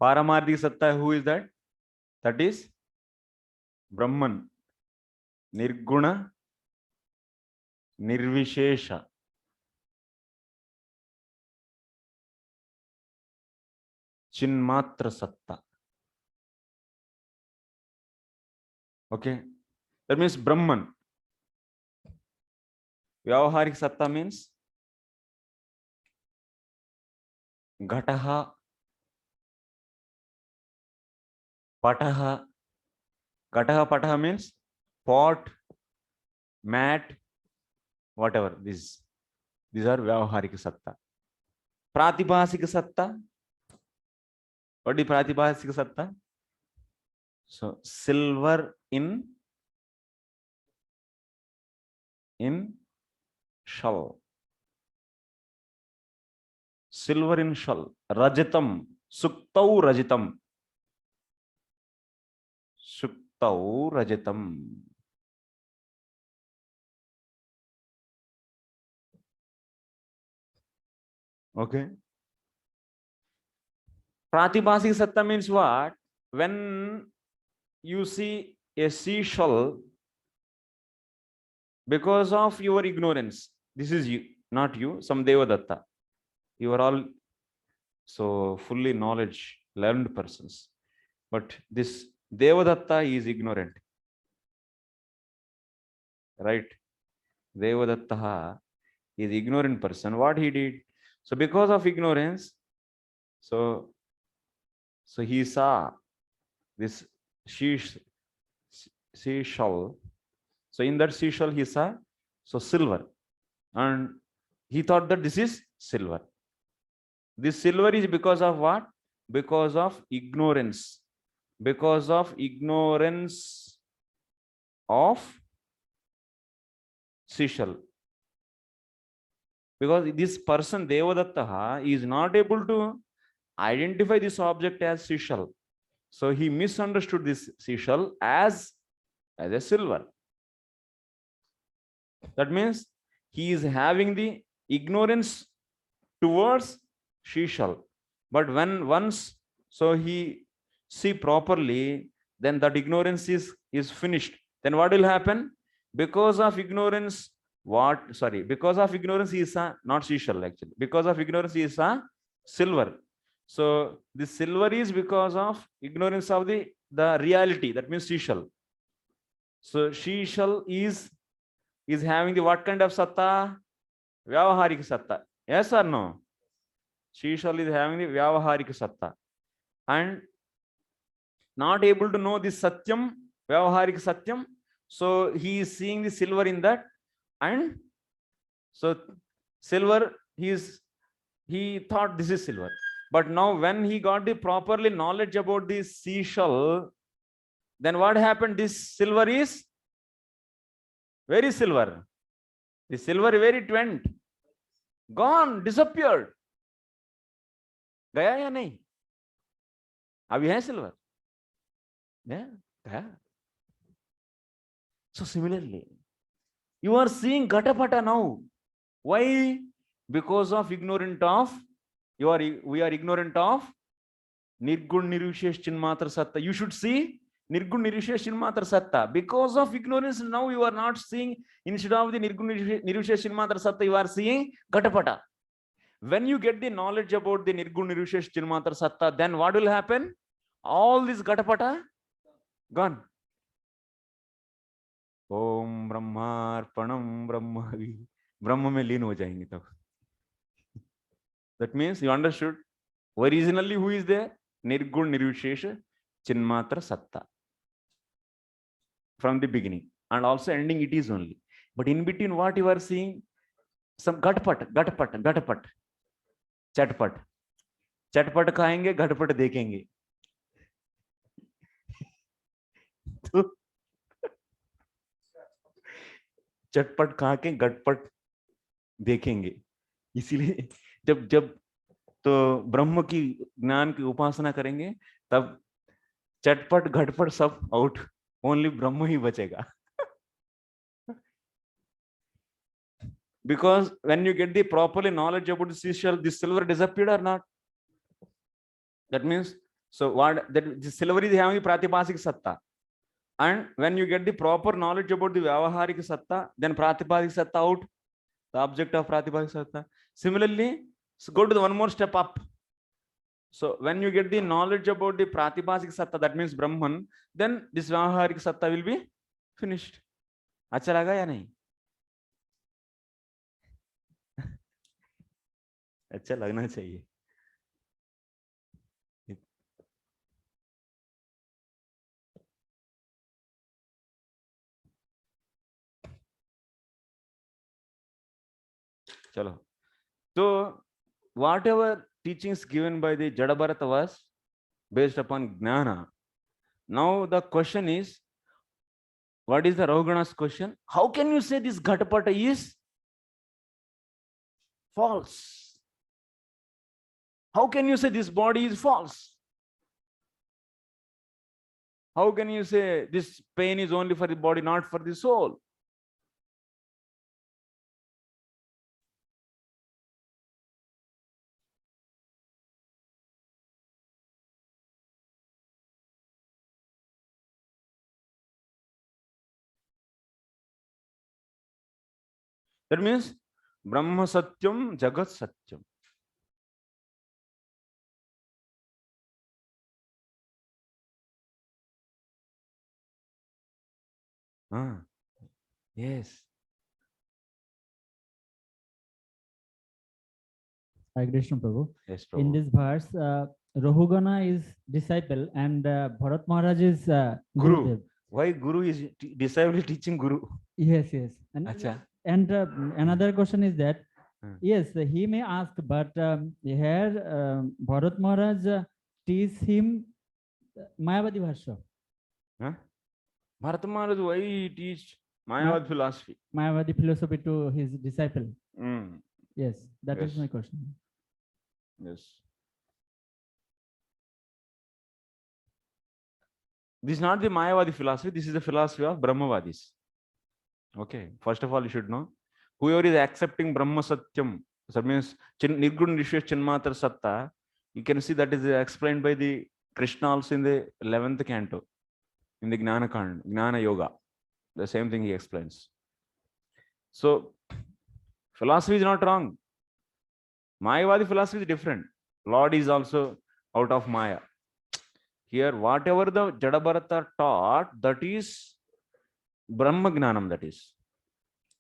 Paramarthika satta, who is that? That is Brahman. Nirguna, Nirvishesha. Chinmatra satta. Okay. That means Brahman. Vyavaharik satta means Ghataha, Pataha. Ghataha, Pataha means pot, mat, whatever. These are Vyavaharika satta. Pratibhasika satta. What is Pratibhasika satta? So silver in shell. Silver in shell. Rajatam. Suktau rajatam. Suktau rajatam. Okay. Pratibhasika satta means what? When you see a seashell, because of your ignorance, this is you, not you, some Devadatta. You are all so fully knowledge, learned persons. But this Devadatta is ignorant. Right? Devadatta is ignorant person. What he did? So because of ignorance, so he saw this seashell. So in that seashell he saw so silver, and he thought that this is silver. This silver is because of what? Because of ignorance. Because of ignorance of seashell. Because this person Devadatta is not able to identify this object as seashell. So he misunderstood this seashell as a silver. That means he is having the ignorance towards seashell. But when once so he see properly, then that ignorance is finished. Then what will happen? Because of ignorance, because of ignorance he is a not seashell actually. Because of ignorance he is a silver. So the silver is because of ignorance of the reality. That means seashell. So seashell is having the what kind of satta? Vyavaharik satta. Yes or no? Seashell is having the vyavaharik satta. And not able to know this satyam, vyavaharik satyam. So he is seeing the silver in that. And so silver, he thought this is silver. But now when he got the properly knowledge about this seashell, then what happened? This silver is very silver. The silver where it went? Gone, disappeared. गया या नहीं? अभी है silver? Yeah, गया. So similarly, you are seeing Gatapata now. Why? Because of ignorant of we are ignorant of Nirgun Nirvishesh Chinmatra Satta. You should see Nirgun Nirvishesh Chinmatra Satta. Because of ignorance, now you are not seeing, instead of the Nirgun Nirvishesh Chinmatra Satta, you are seeing Gatapata. When you get the knowledge about the Nirgun Nirvishesh Chinmatra Satta, then what will happen? All this Gatapata gone. Om Brahmarpanam Brahmavi. Brahma mein leen ho jayenge tab. That means you understood originally who is there? Nirgun Nirvishesha Chinmatra Satta. From the beginning. And also ending it is only. But in between what you are seeing? Some Gatpat. Chatpat. Chatpat खाएंगे, घटपट देखेंगे. तो चटपट खा के घटपट देखेंगे. इसीलिए जब तो ब्रह्म की ज्ञान की उपासना करेंगे तब चटपट घटपट सब आउट, ओनली ब्रह्म ही बचेगा. Because when you get the properly knowledge about the seashell, the silver disappeared or not? That means, so what that the silver is having the pratipasik satta. And when you get the proper knowledge about the vyavaharik satta, then pratipasik satta out, the object of pratipasik satta. Similarly, so go to the one more step up. So when you get the knowledge about the pratipasik satta, that means Brahman, then this vyavaharik satta will be finished. अच्छा लगा या नहीं? अच्छा लगना चाहिए. चलो. So whatever teachings given by the Jada Bharata was based upon jnana. Now the question is, what is the Rahugana's question? How can you say this Ghatapata is false? How can you say this body is false? How can you say this pain is only for the body, not for the soul? That means Brahma Satyam, Jagat Satyam. Yes. Hare Krishna Prabhu. Yes, In Prabhu. this verse, Rahugana is disciple and Bharat Maharaj is Guru. Gurudev. Why Guru is disciple teaching Guru? Yes, yes. And, Acha. and another question is that, Hmm. yes, he may ask, but here Bharat Maharaj teach him Mayavadi Bhashya. Huh? Bharata Maharaj, why he teach Mayavad philosophy? Mayavadi philosophy to his disciple. Yes, that is Yes. my question. Yes. This is not the Mayavadi philosophy. This is the philosophy of Brahmavadis. Okay. First of all, you should know, whoever is accepting Brahma Satyam, that means Nirgun Nishwesh Chinmatar Satta, you can see that is explained by the Krishna also in the 11th canto, in the Gnana Kand, Gnana Yoga. The same thing he explains. So, philosophy is not wrong. Mayavadi philosophy is different. Lord is also out of Maya. Here, whatever the Jada Bharata taught, that is Brahma Gnanam, that is.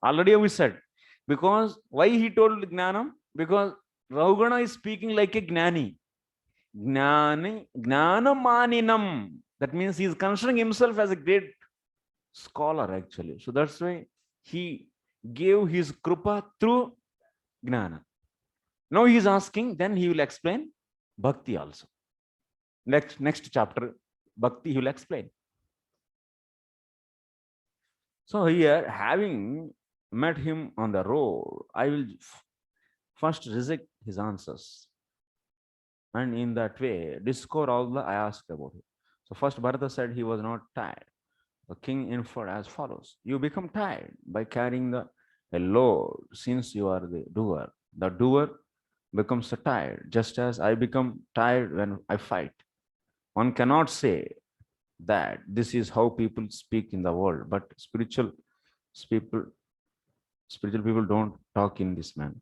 Already we said. Because why he told Gnanam? Because Rahugana is speaking like a Gnani. Gnani, Gnanamaninam. That means he is considering himself as a great scholar, actually. So that's why he gave his Krupa through Gnana. Now he is asking, then he will explain Bhakti also. Next chapter, Bhakti he will explain. So here, having met him on the road, I will first reject his answers. And in that way, discover all the I asked about it. So first Bharata said he was not tired. The king inferred as follows. You become tired by carrying a load since you are the doer. The doer becomes tired, just as I become tired when I fight. One cannot say that this is how people speak in the world, but spiritual people don't talk in this manner,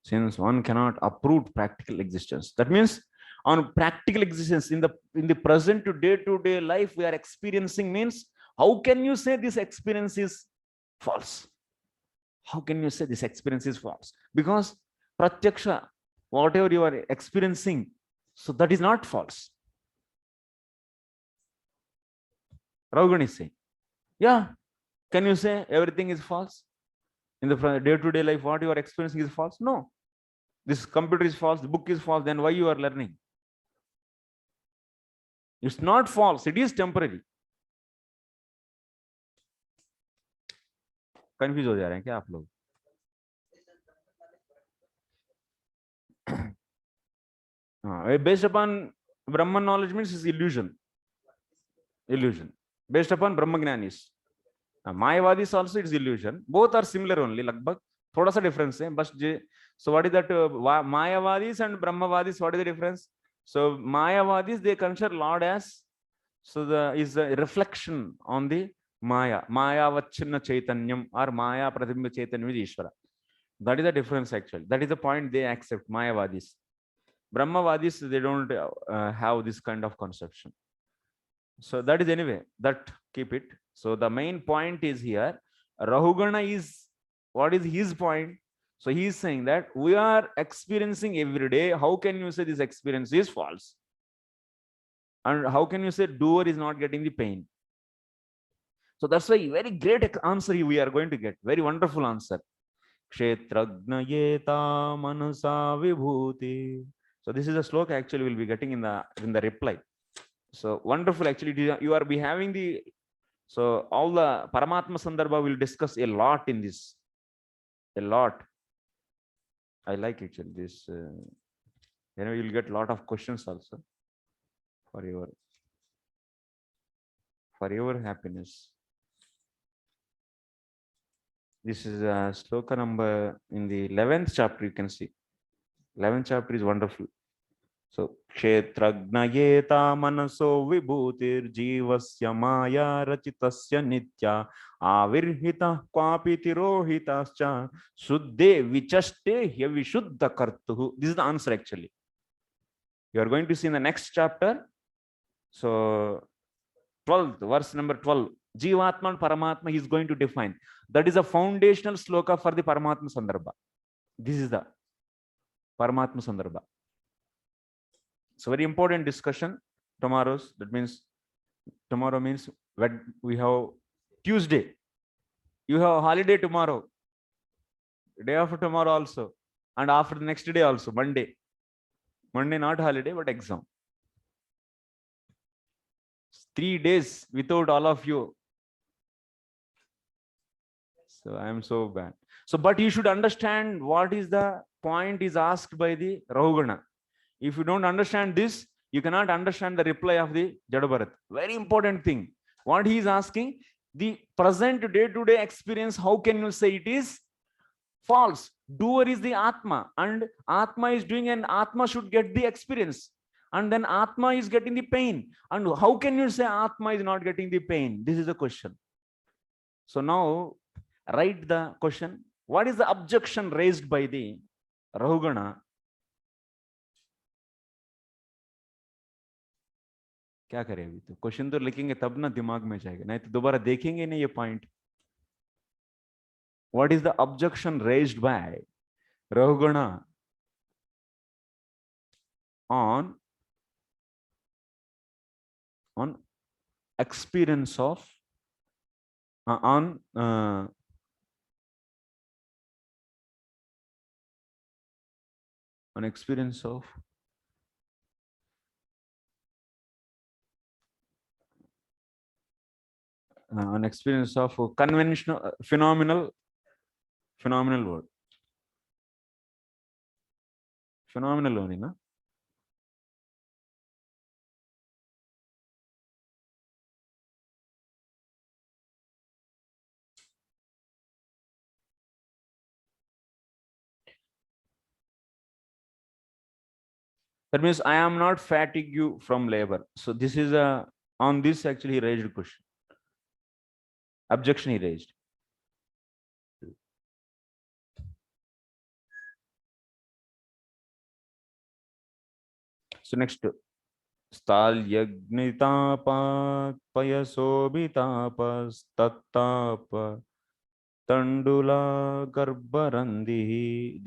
since one cannot uproot practical existence. That means on practical existence in the present to day life we are experiencing, means how can you say this experience is false? How can you say this experience is false? Because pratyaksha, whatever you are experiencing, so that is not false. Rahugana is saying, yeah, can you say everything is false? In the day-to-day life, what you are experiencing is false? No. This computer is false, the book is false, then why you are learning? It's not false, it is temporary. Confused हो जा रहे हैं क्या आप लोग? Based upon Brahman knowledge means is illusion. Illusion. Based upon Brahma Jnanis. Mayavadis also it's illusion. Both are similar only. Lagbhag. Thoda sa difference hai. But so what is that? Mayavadis and Brahmavadis, what is the difference? So Mayavadis, they consider Lord as, so is a reflection on the Maya. Maya Vachina Chaitanyam or Maya Pratibimba Chaitanyam is Ishvara. That is the difference actually. That is the point they accept, Mayavadis. Brahmavadis, they don't have this kind of conception. So that is anyway, that keep it. So the main point is here, Rahugana is, what is his point? So he is saying that we are experiencing every day. How can you say this experience is false? And how can you say doer is not getting the pain? So that's why very great answer we are going to get. Very wonderful answer. Kshetragnayeta manasa vibhuti. So this is a sloka actually we'll be getting in the reply. So wonderful actually, you are be having the, so all the Paramatma Sandarbha will discuss a lot in this. A lot. I like actually this. You'll get a lot of questions also for your happiness. This is a sloka number in the 11th chapter, you can see. 11th chapter is wonderful. So, Kshetragnayeta manaso vibhutir jivasya maya rachitasya nitya avirhita kwapi tirohitascha suddhe vichaste hyavishuddha kartuhu. This is the answer actually. You are going to see in the next chapter. So, 12th, verse number 12. Jivatma and Paramatma he is going to define. That is a foundational sloka for the Paramatma Sandarbha. This is the Paramatma Sandarbha. So very important discussion tomorrow's. That means tomorrow means when we have Tuesday. You have a holiday tomorrow. Day after tomorrow also. And after the next day also, Monday. Monday not holiday, but exam. 3 days without all of you. So I am so bad. So, but you should understand what is the point is asked by the Rahugana. If you don't understand this, you cannot understand the reply of the Jada Bharata. Very important thing. What he is asking, the present day-to-day experience, how can you say it is false? Doer is the Atma, and Atma is doing, and Atma should get the experience. And then Atma is getting the pain. And how can you say Atma is not getting the pain? This is the question. So now write the question. What is the objection raised by the Rahugana? क्या करें अभी तो question तो लिखेंगे तब ना दिमाग में जाएगा नहीं तो दोबारा देखेंगे नहीं ये point what is the objection raised bye Rahugana on experience of on experience of an experience of conventional phenomenal word phenomenal learning, huh? That means I am not fatigue you from labor. So this is a on this actually he raised question. Objection he raised. So next, Stalyagnitāpāpayasobhitāpastattāpa Tandula Garbarandhi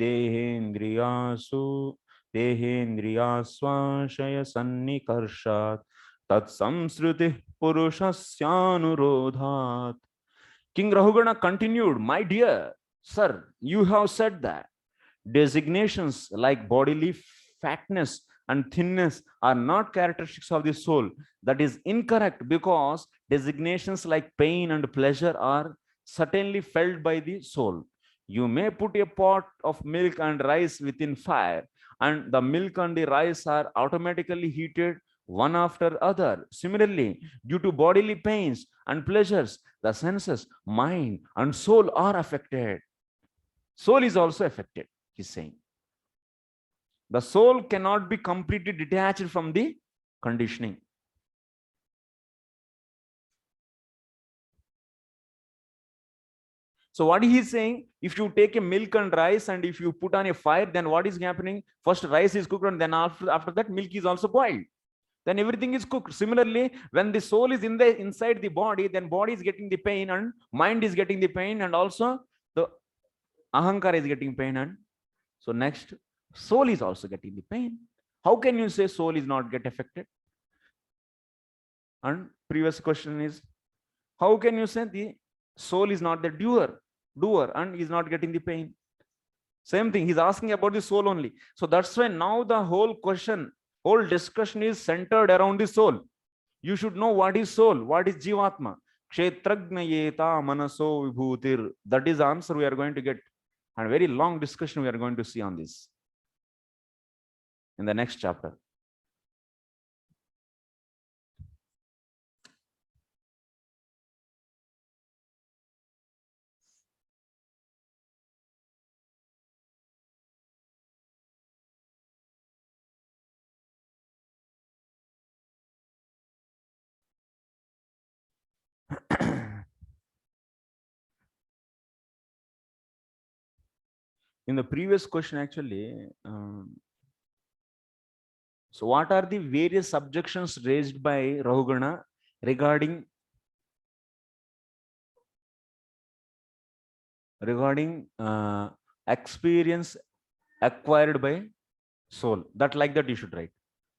Dehendriyasvashaya Sannikarshat Tat Samsruti Purushasyanurodhat. King Rahugana continued, my dear sir, you have said that designations like bodily fatness and thinness are not characteristics of the soul. That is incorrect, because designations like pain and pleasure are certainly felt by the soul. You may put a pot of milk and rice within fire, and the milk and the rice are automatically heated one after other. Similarly, due to bodily pains and pleasures, the senses, mind, and soul are affected. Soul is also affected, he's saying. The soul cannot be completely detached from the conditioning. So what he is saying, if you take a milk and rice and if you put on a fire, then what is happening? First rice is cooked and then after that milk is also boiled. Then everything is cooked. Similarly, when the soul is inside the body, then body is getting the pain and mind is getting the pain, and also the ahankara is getting pain, and so next soul is also getting the pain. How can you say soul is not get affected? And previous question is, how can you say the soul is not the doer and is not getting the pain? Same thing, he's asking about the soul only. So that's why now the whole question, whole discussion is centered around the soul. You should know what is soul, what is Jivatma. Kshetragnayeta manaso vibhutir. That is the answer we are going to get. And very long discussion we are going to see on this in the next chapter. In the previous question, actually, so what are the various objections raised by Rahugana regarding experience acquired by soul? That like that you should write.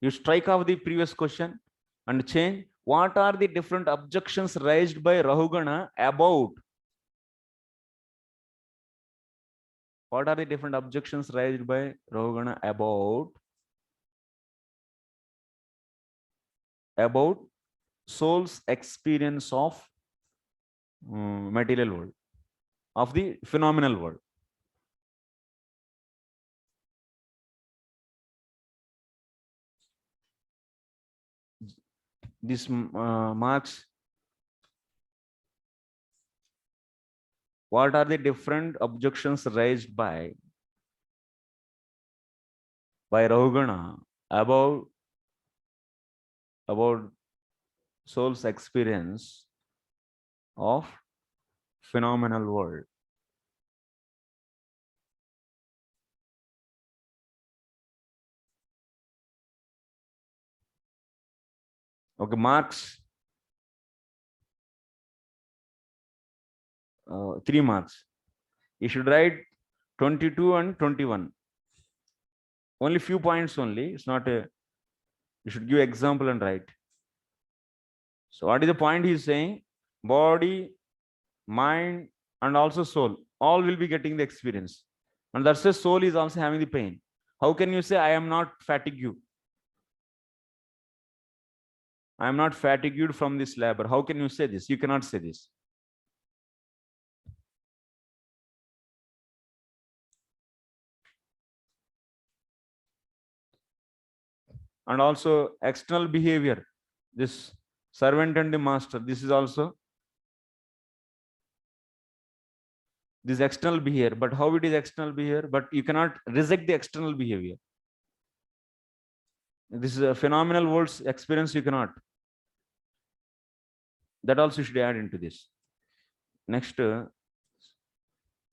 You strike off the previous question and change. What are the different objections raised by Rahugana about? What are the different objections raised by Rahugana about soul's experience of material world, of the phenomenal world? this marks, what are the different objections raised by Rahugana about soul's experience of phenomenal world. Okay, marks. 3 marks. You should write 22 and 21. Only few points only. It's not a. You should give example and write. So what is the point he is saying? Body, mind, and also soul, all will be getting the experience. And that's why soul is also having the pain. How can you say I am not fatigued? I am not fatigued from this labor. How can you say this? You cannot say this. And also external behavior, this servant and the master, this is also this external behavior. But how it is external behavior? But you cannot reject the external behavior. This is a phenomenal world's experience. You cannot. That also should add into this. Next,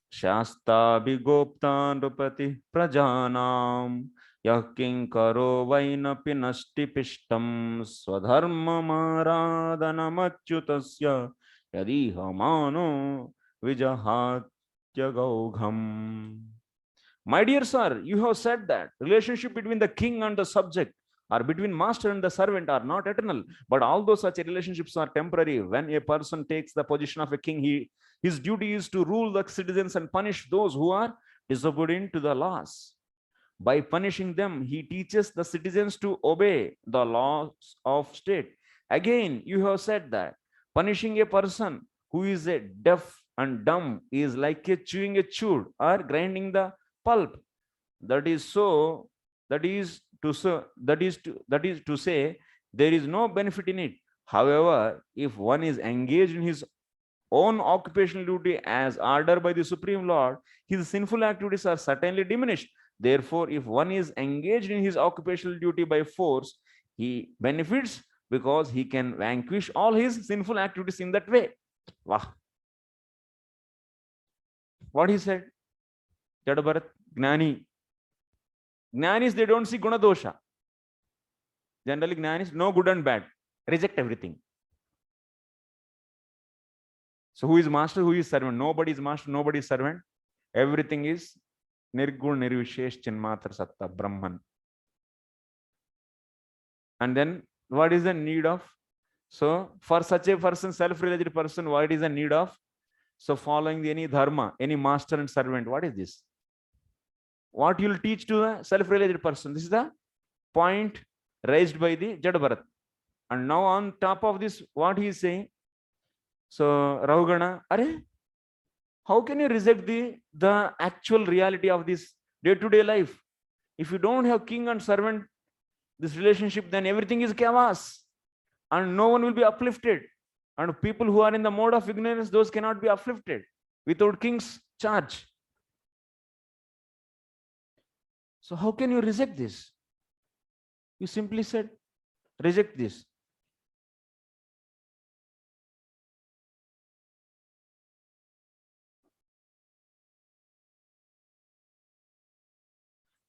Shasta Bigopta Nrupati Prajanam Yakin Karo Vaina Pinasti Pishtam Swadharma Maradhanamachyutasya Yadi Hamano Vijahatya Gaugham. My dear sir, you have said that relationship between the king and the subject or between master and the servant are not eternal, but although such relationships are temporary, when a person takes the position of a king, his duty is to rule the citizens and punish those who are disobedient to the laws. By punishing them, he teaches the citizens to obey the laws of state. Again, you have said that punishing a person who is a deaf and dumb is like a chewing a chewed or grinding the pulp. That is so. That is to say there is no benefit in it. However, if one is engaged in his own occupational duty as ordered by the Supreme Lord, his sinful activities are certainly diminished. Therefore, if one is engaged in his occupational duty by force, he benefits because he can vanquish all his sinful activities in that way. Wow. What he said? Jada Bharata, Gnani. Gnanis, they don't see guna dosha. Generally, Gnanis, no good and bad. Reject everything. So who is master, who is servant? Nobody is master, nobody is servant. Everything is Nirgun, Nirvishesh, Chinmatra, Satta, Brahman. And then what is the need of? So for such a person, self-realized person, what is the need of? So following any dharma, any master and servant, what is this? What you will teach to a self-realized person? This is the point raised by the Jada Bharata. And now on top of this, what he is saying? So Rahugana, how can you reject the actual reality of this day-to-day life? If you don't have king and servant, this relationship, then everything is chaos and no one will be uplifted. And people who are in the mode of ignorance, those cannot be uplifted without king's charge. So how can you reject this? You simply said, reject this.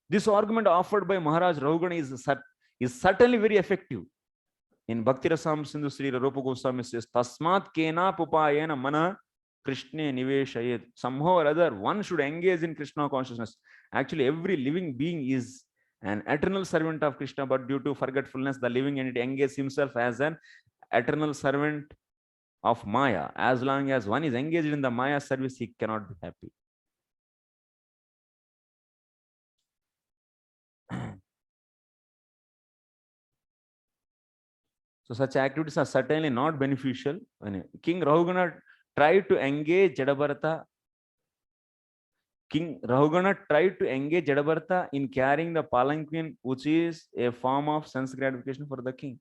This argument offered by Maharaja Rahugana is certainly very effective. In Bhakti Rasam Sindhu Sri Rupa Goswami says, Tasmat Kena Pupayena Mana Krishna Niveshayet. Somehow or other, one should engage in Krishna consciousness. Actually, every living being is an eternal servant of Krishna, but due to forgetfulness, the living entity engages himself as an eternal servant of Maya. As long as one is engaged in the Maya service, he cannot be happy. So such activities are certainly not beneficial. When King Rahugana tried to engage Jada Bharata, in carrying the palanquin, which is a form of sense gratification for the king.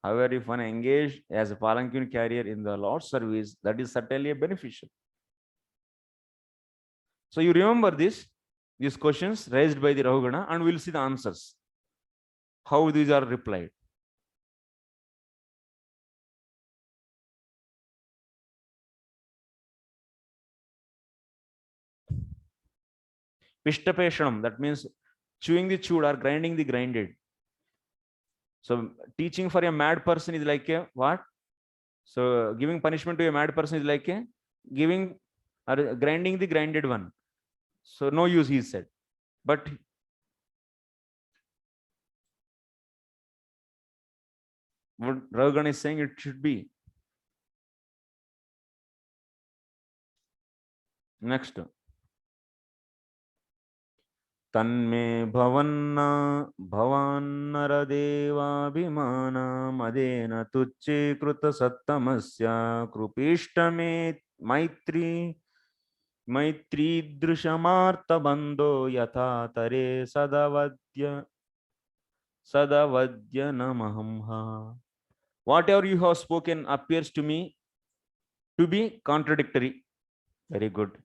However, if one engaged as a palanquin carrier in the Lord's service, that is certainly a beneficial. So you remember these questions raised by the Rahugana, and we'll see the answers, how these are replied. Pishtapeshanam, that means chewing the chewed or grinding the grinded. So teaching for a mad person is like a what? So giving punishment to a mad person is like a giving or grinding the grinded one. So no use, he said. But what Rahugana is saying, it should be. Next. Tanme bhavanna bhavannara madena tucche kruta sattamasya krupishta maitri drushamarta bando yatha tare sadavadya namahamha. Whatever you have spoken appears to me to be contradictory. Very good.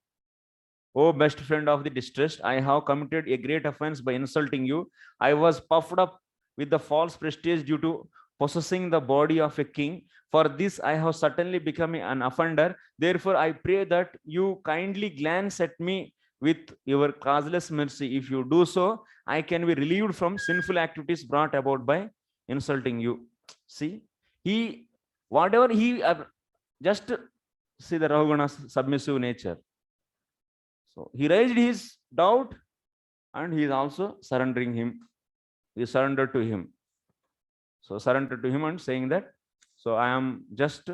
O best friend of the distressed, I have committed a great offense by insulting you. I was puffed up with the false prestige due to possessing the body of a king. For this, I have certainly become an offender. Therefore, I pray that you kindly glance at me with your causeless mercy. If you do so, I can be relieved from sinful activities brought about by insulting you. See, whatever he, just see the Rahugana's submissive nature. So he raised his doubt and he is also surrendering him. He surrendered to him. So surrendered to him and saying that, so I am just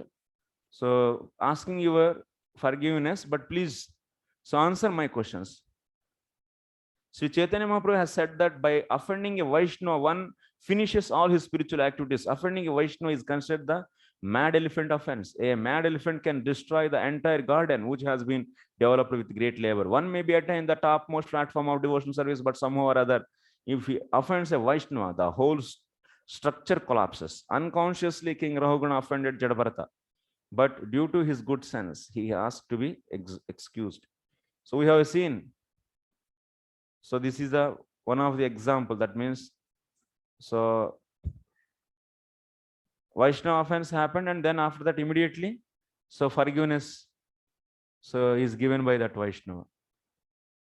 asking your forgiveness, but please answer my questions. Sri Chaitanya Mahaprabhu has said that by offending a Vaishnava, one finishes all his spiritual activities. Offending a Vaishnava is considered the mad elephant offense. A mad elephant can destroy the entire garden, which has been developed with great labor. One may be attained the topmost platform of devotional service, but somehow or other, if he offends a Vaishnava, the whole structure collapses. Unconsciously, King Rahugana offended Jada Bharata, but due to his good sense, he asked to be excused. So we have seen. So this is one of the example. That means, so Vaishnava offense happened, and then after that immediately, so forgiveness is given by that Vaishnava.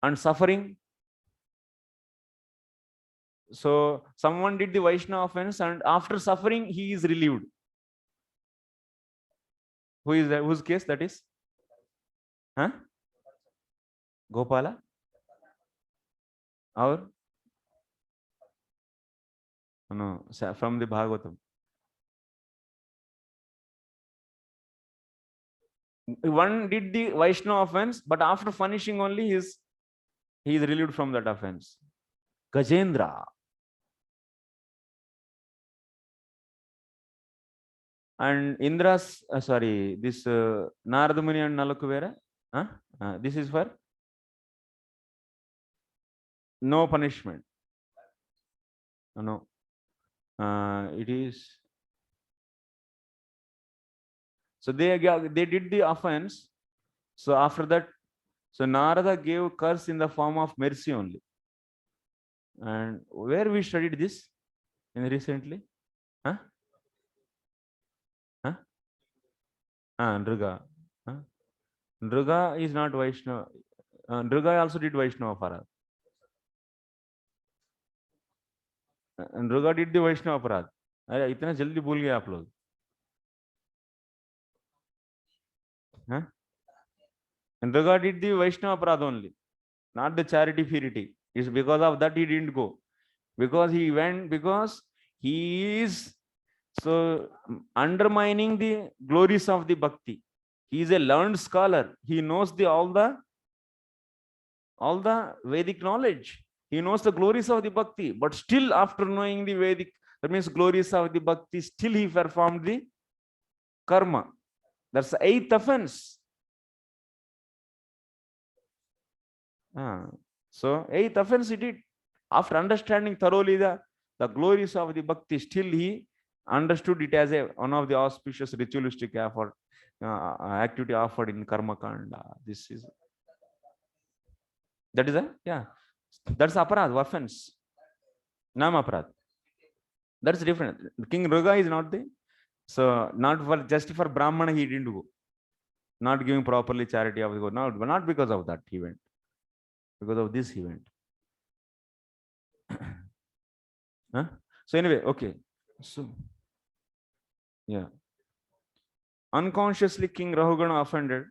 And suffering, so someone did the Vaishnava offense, and after suffering he is relieved. Who is that? Whose case that is? Huh? Gopala? Or no, from the Bhagavatam. One did the Vaishnava offense, but after punishing only he is relieved from that offense. Gajendra. And Indra's, this Narada Muni and Nalakuvera, this is for no punishment. No, it is. So they did the offense. So after that, so Narada gave curse in the form of mercy only. And where we studied this recently? Huh? Huh? Nruga. Nruga is not Vaishnava. Nruga also did Vaishnava Aparad. Nruga did the Vaishnava Aparad. अरे इतना जल्दी भूल गए आप लोग. Nruga did the Vaishnava Aparad only, not the charity purity. It's because of that he didn't go. Because he went, because he is so undermining the glories of the bhakti. He is a learned scholar. He knows all the Vedic knowledge. He knows the glories of the bhakti, but still after knowing the Vedic, that means glories of the bhakti, still he performed the karma. That's the 8th offense. So 8th offense he did. After understanding thoroughly the glories of the bhakti, still he understood it as one of the auspicious ritualistic effort, activity offered in karma kanda. This is, that is a, yeah, that's aparad, offense, nam aparad. That's different. King Ruga is not the, so not for just for Brahmana he didn't go, not giving properly charity of the God. Not because of that he went, because of this he went. Huh? So anyway, okay. So yeah, unconsciously King Rahugana offended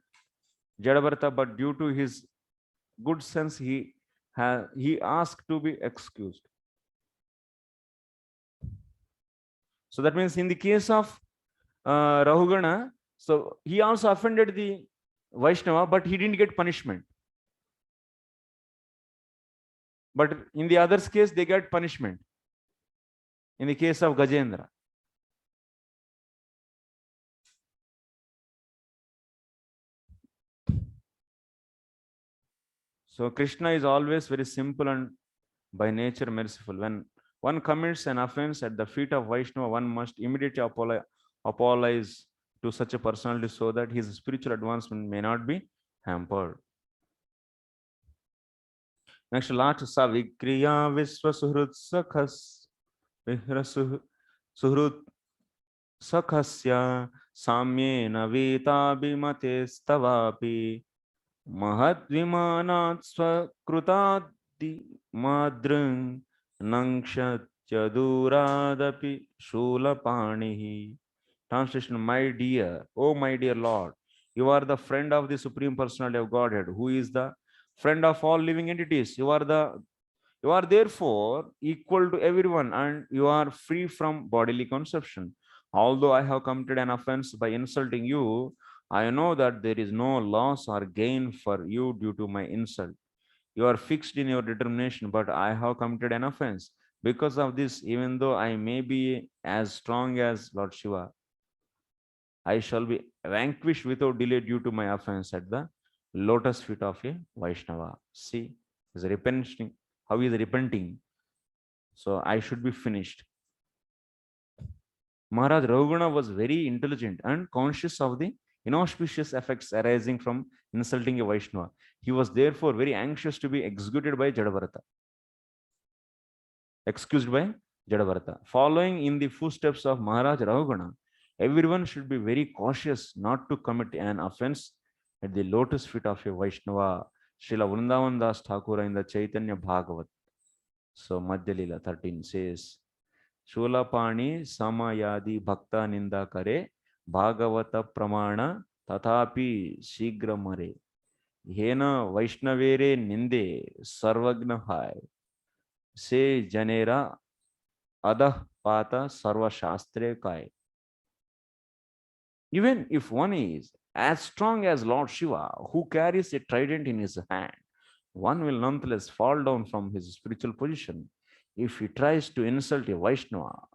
Jada Bharata, but due to his good sense, he asked to be excused. So that means in the case of Rahugana, so he also offended the Vaishnava, but he didn't get punishment. But in the other's case, they get punishment. In the case of Gajendra. So Krishna is always very simple and by nature merciful. When one commits an offense at the feet of Vaishnava, one must immediately apologize to such a personality so that his spiritual advancement may not be hampered. Next, last Savikriya Viswa Suhrut Sakhas Vihra Suhrut Sakhasya Samyena Vita Bimate Stavapi Mahad Vimanat Swakrutadi Madrung Nangshat Yaduradapi Shulapanihi. Translation: My dear, oh my dear Lord, you are the friend of the Supreme Personality of Godhead, who is the friend of all living entities. You are therefore equal to everyone, and you are free from bodily conception. Although I have committed an offense by insulting you, I know that there is no loss or gain for you due to my insult. You are fixed in your determination, but I have committed an offense. Because of this, even though I may be as strong as Lord Shiva, I shall be vanquished without delay due to my offense at the lotus feet of a Vaishnava. See, he's repenting. How he is repenting? So I should be finished. Maharaj Rahugana was very intelligent and conscious of the inauspicious effects arising from insulting a Vaishnava. He was therefore very anxious to be executed by Jada Bharata. Excused by Jada Bharata. Following in the footsteps of Maharaj Rahugana, everyone should be very cautious not to commit an offense at the lotus feet of a Vaishnava. Srila Vrindavan Das Thakur in the Chaitanya Bhagavat. So Madhya Lila 13 says, Shulapani samayadi bhakta ninda kare bhagavata pramana tathapi shigra mare. Hena Vaishnavere ninde sarvagna hai. Se janera adah pata sarva shastre kai. Even if one is as strong as Lord Shiva, who carries a trident in his hand, one will nonetheless fall down from his spiritual position if he tries to insult a Vaishnava.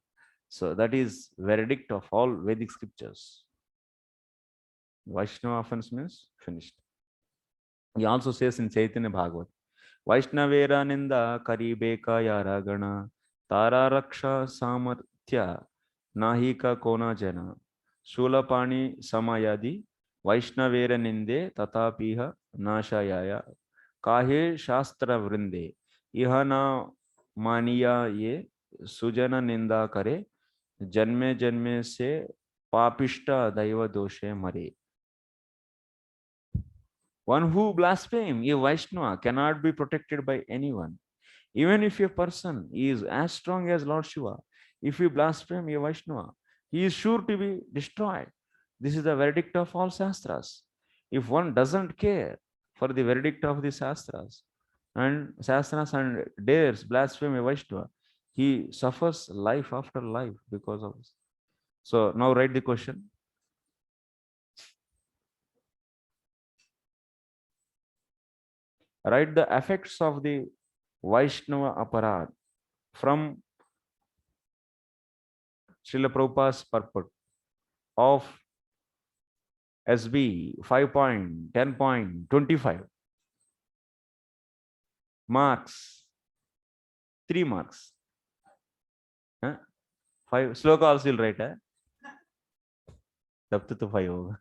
So that is verdict of all Vedic scriptures. Vaishnava offense means finished. He also says in Chaitanya Bhagavat, Vaishnavera ninda karibeka yara gana tara raksha samarthya nahika kona jana Shulapani samayadi Vaishnavera ninde tatapiha nashayaya काहे शास्त्र वृंदे यह न मानिया ये सुजन निंदा करे जन्मे जन्मे से पापिष्ट दैव दोषे मरे. One who blasphemes a Vaishnava cannot be protected by anyone. Even if a person is as strong as Lord Shiva, if he blasphemes a Vaishnava, he is sure to be destroyed. This is the verdict of all Shastras. If one doesn't care for the verdict of the Shastras and dares blaspheme a Vaishnava, he suffers life after life because of this. So now write the question. Write the effects of the Vaishnava aparad from Srila Prabhupada's purport of SB 5.10.25. Marks, 3 marks. 5 sloka also will write, eh? तब तो 5 होगा.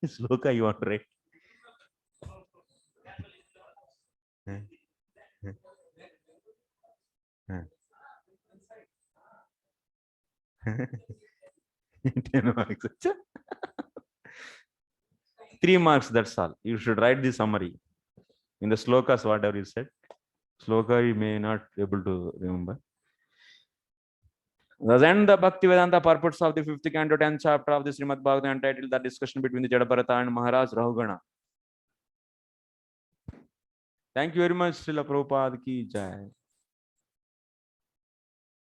Sloka you want to write? हाँ. 10 marks. 3 marks, that's all. You should write the summary. In the slokas, whatever you said. Sloka you may not be able to remember. Thus end the Bhakti Vedanta purports of the 5th canto, 10th chapter of the Srimad Bhagavatam, entitled The Discussion Between the Jada Bharata and Maharaja Rahugana. Thank you very much, Srila Prabhupada ki jai.